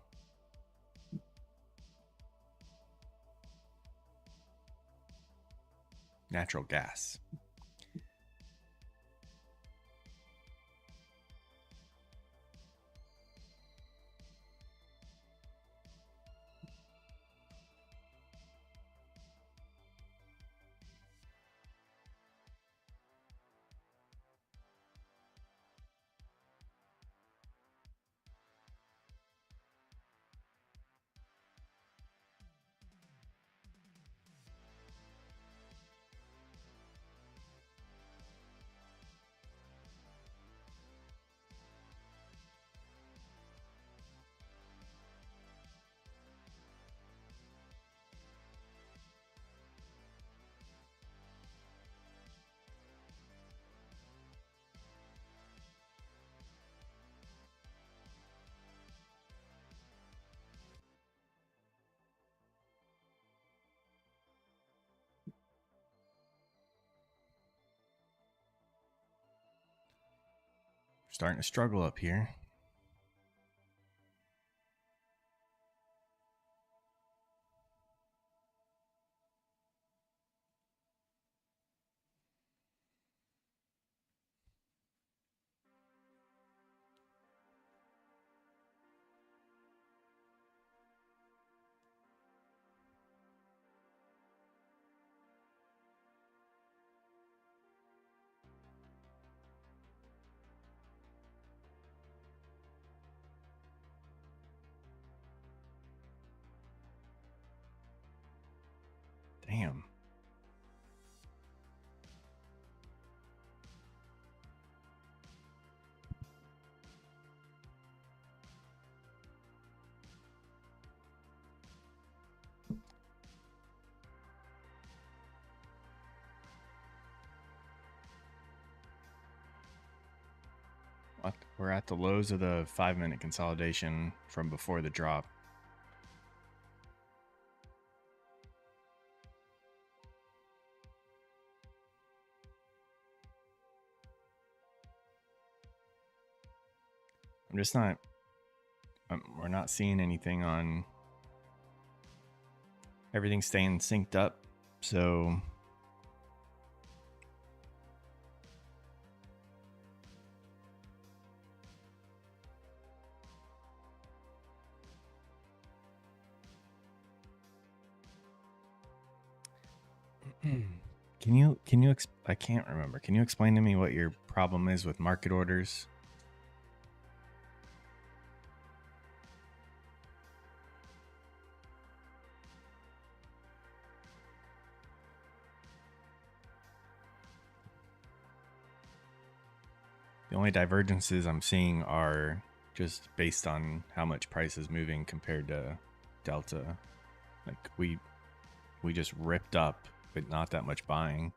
Natural gas. Starting to struggle up here. Damn. We're at the lows of the 5-minute consolidation from before the drop. I'm just not, we're not seeing anything on, everything's staying synced up. So I can't remember. Can you explain to me what your problem is with market orders? The only divergences I'm seeing are just based on how much price is moving compared to delta. Like we just ripped up with not that much buying.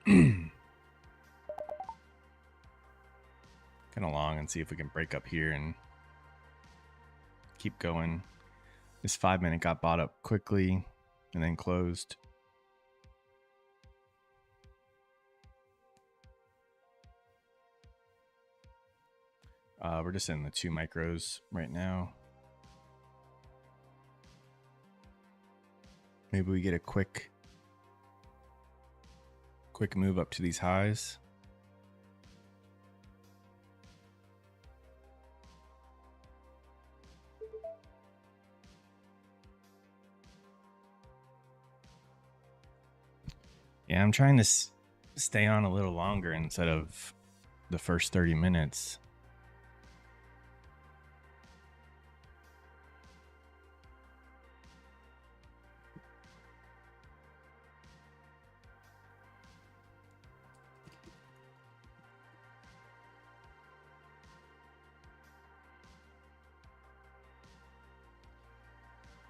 Kind of long and see if we can break up here and keep going. This 5 minute got bought up quickly and then closed. We're just in the 2 micros right now. Maybe we get a quick move up to these highs. Yeah, I'm trying to stay on a little longer instead of the first 30 minutes.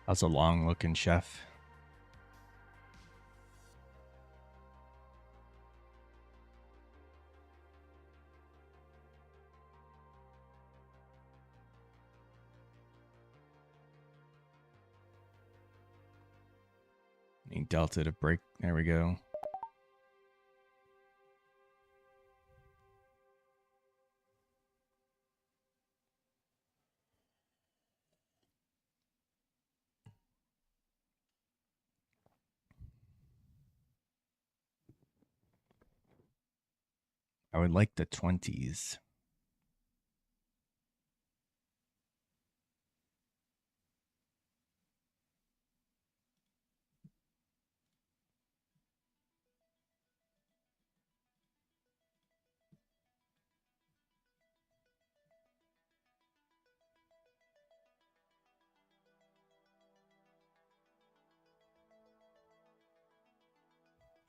That's a long looking chef. Need delta to break. There we go. I would like the 20s.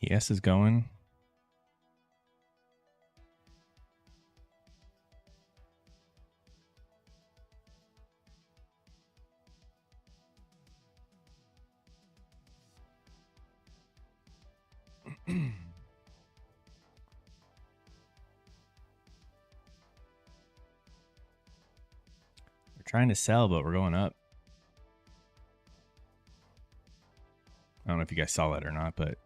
ES is going. We're trying to sell, but we're going up. I don't know if you guys saw that or not, but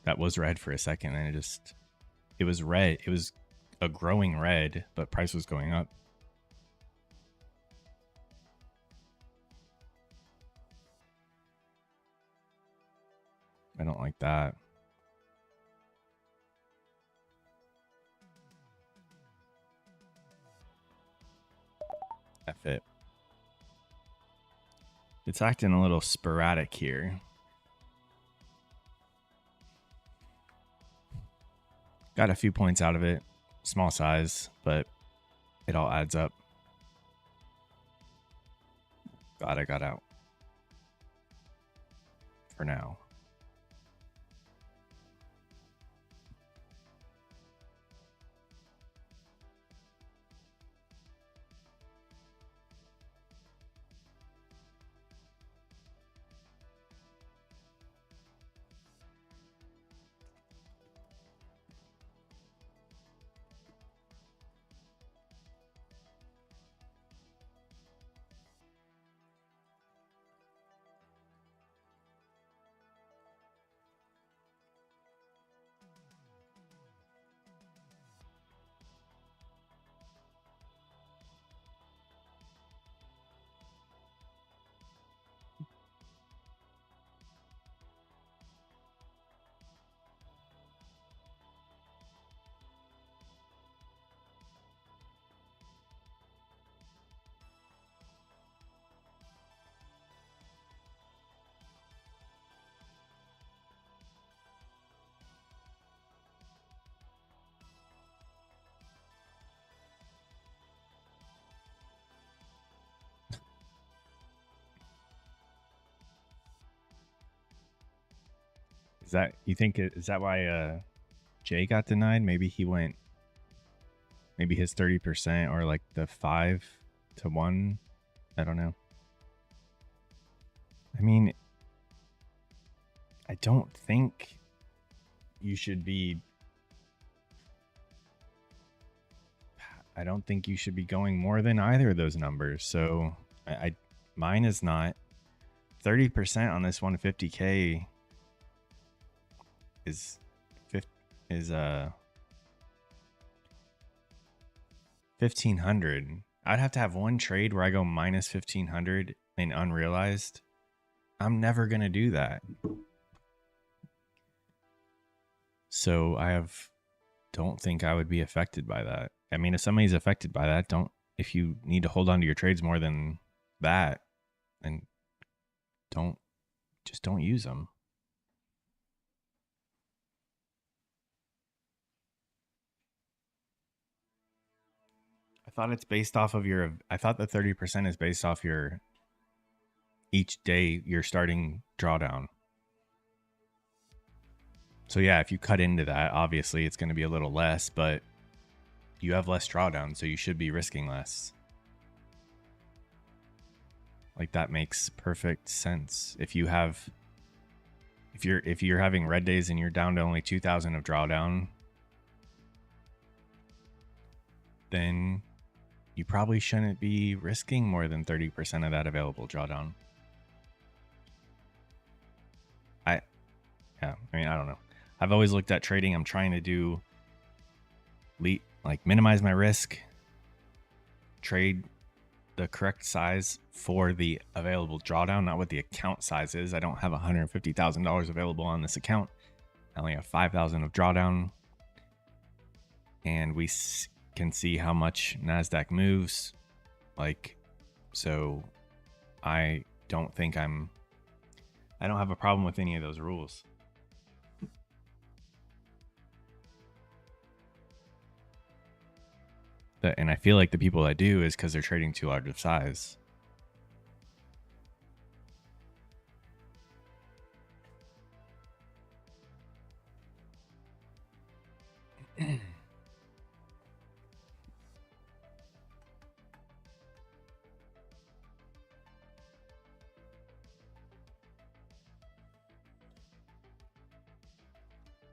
that was red for a second, and it was red. It was a growing red, but price was going up. I don't like that. F it. It's acting a little sporadic here. Got a few points out of it. Small size, but it all adds up. Glad I got out. For now. that, you think, is that why Jay got denied? Maybe he went, maybe his 30% or like the 5 to 1. I don't know. I mean, I don't think you should be, I don't think you should be going more than either of those numbers. So mine is not 30% on this 150K is 1,500. I'd have to have one trade where I go minus 1,500 in unrealized. I'm never going to do that. So don't think I would be affected by that. I mean, if somebody's affected by that, if you need to hold on to your trades more than that, then don't use them. I thought it's based off of I thought the 30% is based off each day you're starting drawdown. So yeah, if you cut into that, obviously it's going to be a little less, but you have less drawdown, so you should be risking less. Like, that makes perfect sense. If you're having red days and you're down to only 2,000 of drawdown, then you probably shouldn't be risking more than 30% of that available drawdown. I mean, I don't know. I've always looked at trading. I'm trying to do minimize my risk, trade the correct size for the available drawdown, not what the account size is. I don't have $150,000 available on this account. I only have 5,000 of drawdown, and we can see how much Nasdaq moves. So I don't have a problem with any of those rules. And I feel like the people that do is because they're trading too large of size.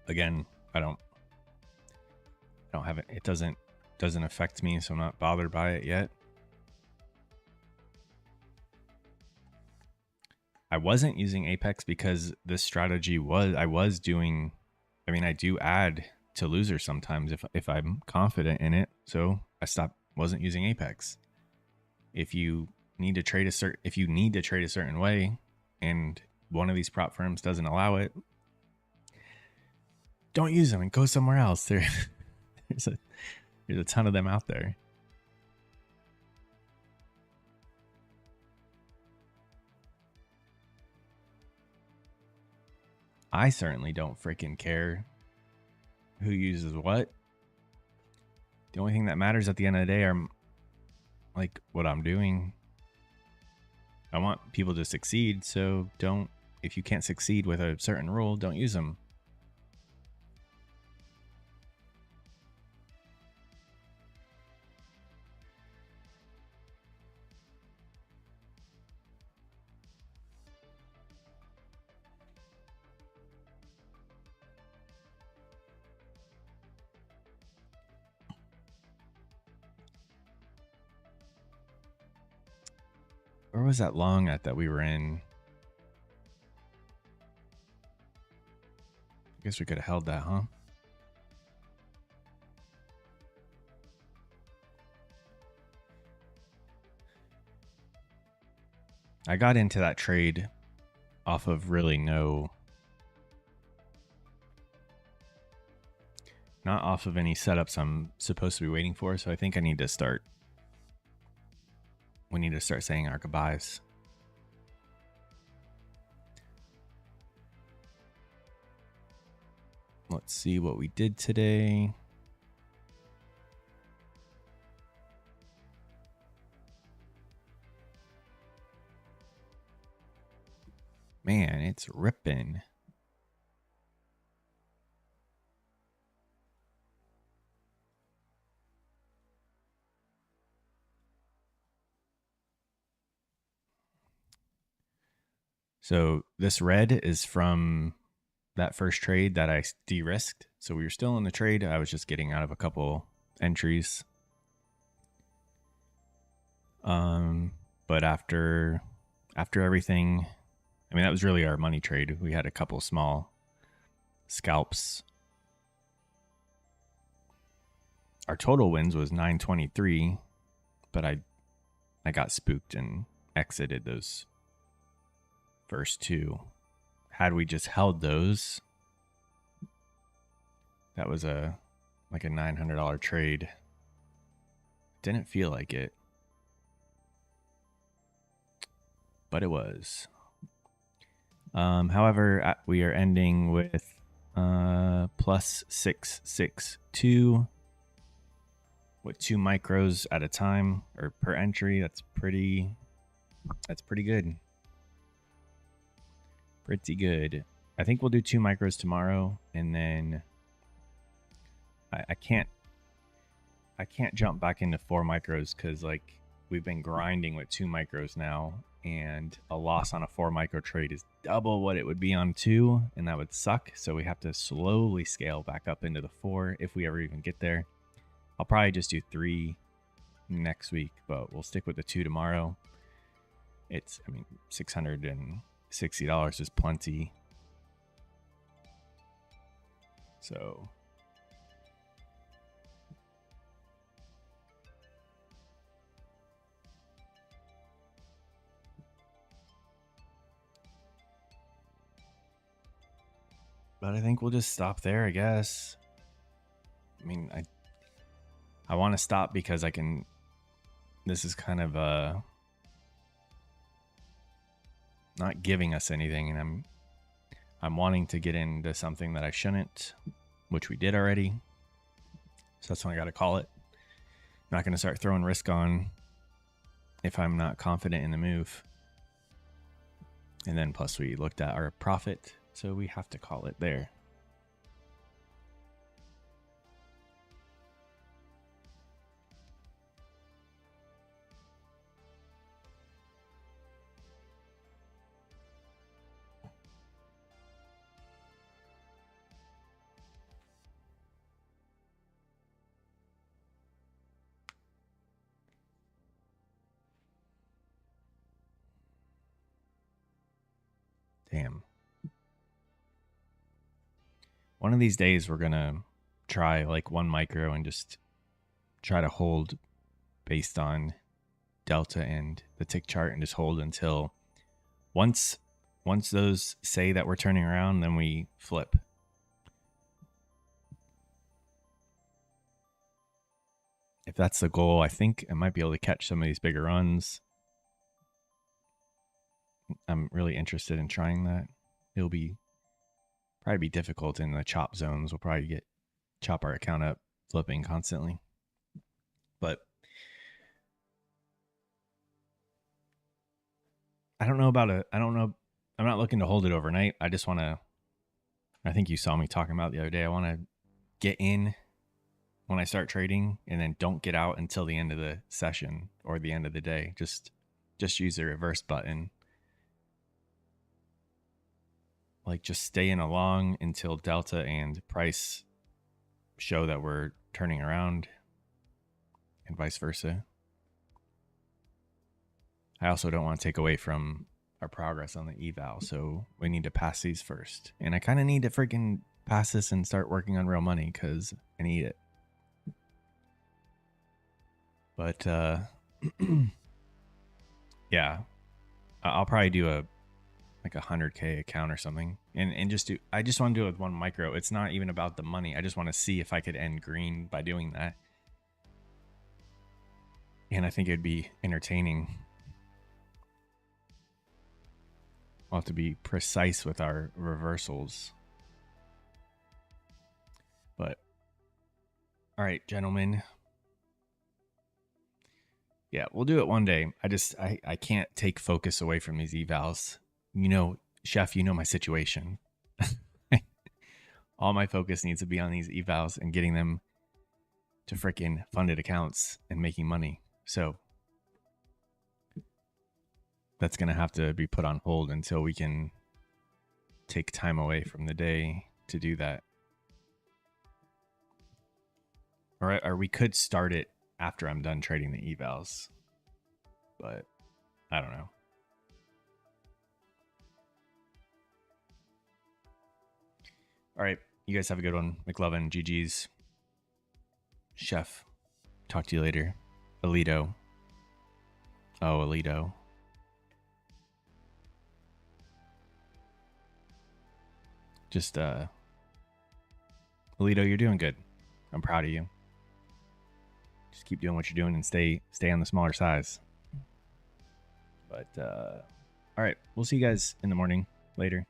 Again, I don't have it. It doesn't affect me, so I'm not bothered by it yet. I wasn't using Apex because this strategy I do add to losers sometimes if I'm confident in it. So I wasn't using Apex. If you need to trade a certain way and one of these prop firms doesn't allow it, don't use them and go somewhere else. There's a ton of them out there. I certainly don't freaking care who uses what. The only thing that matters at the end of the day are what I'm doing. I want people to succeed, so if you can't succeed with a certain rule, don't use them. Where was that long at that we were in? I guess we could have held that, huh? I got into that trade off of really not off of any setups I'm supposed to be waiting for. So I think we need to start saying our goodbyes. Let's see what we did today. Man, it's ripping. So this red is from that first trade that I de-risked. So we were still in the trade. I was just getting out of a couple entries. But after everything, I mean, that was really our money trade. We had a couple small scalps. Our total wins was 923, but I got spooked and exited those first two. Had we just held those, that was like a $900 trade. Didn't feel like it, but it was. However, we are ending with plus 662 with 2 micros at a time or per entry. That's pretty good. Pretty good. I think we'll do 2 micros tomorrow, and then I can't jump back into 4 micros because like we've been grinding with 2 micros now, and a loss on a 4 micro trade is double what it would be on 2, and that would suck. So we have to slowly scale back up into the 4 if we ever even get there. I'll probably just do 3 next week, but we'll stick with the 2 tomorrow. It's, I mean, $660 is plenty. So but I think we'll just stop there, I guess. I mean, I want to stop because I can. This is kind of not giving us anything, and I'm wanting to get into something that I shouldn't, which we did already. So that's when I got to call it. I'm not going to start throwing risk on if I'm not confident in the move. And then plus we looked at our profit, so we have to call it there. Damn. One of these days we're going to try like 1 micro and just try to hold based on delta and the tick chart, and just hold until once those say that we're turning around, then we flip. If that's the goal, I think I might be able to catch some of these bigger runs. I'm really interested in trying that. It'll probably be difficult in the chop zones. We'll probably chop our account up flipping constantly. But I don't know. I'm not looking to hold it overnight. I just want to, I think you saw me talking about the other day. I want to get in when I start trading and then don't get out until the end of the session or the end of the day. Just use the reverse button. Like just stay in along until delta and price show that we're turning around, and vice versa. I also don't want to take away from our progress on the eval, so we need to pass these first. And I kind of need to freaking pass this and start working on real money because I need it. But yeah, I'll probably do a 100K account or something, and I just want to do it with 1 micro. It's not even about the money. I just want to see if I could end green by doing that, and I think it'd be entertaining. We'll have to be precise with our reversals. But all right, gentlemen. Yeah, we'll do it one day. I can't take focus away from these evals. You know, Chef, you know my situation. All my focus needs to be on these evals and getting them to freaking funded accounts and making money. So that's going to have to be put on hold until we can take time away from the day to do that. Or we could start it after I'm done trading the evals, but I don't know. All right, you guys have a good one. McLovin, GG's. Chef, talk to you later. Alito. Oh, Alito. Just, Alito, you're doing good. I'm proud of you. Just keep doing what you're doing and stay on the smaller size. But, all right, we'll see you guys in the morning. Later.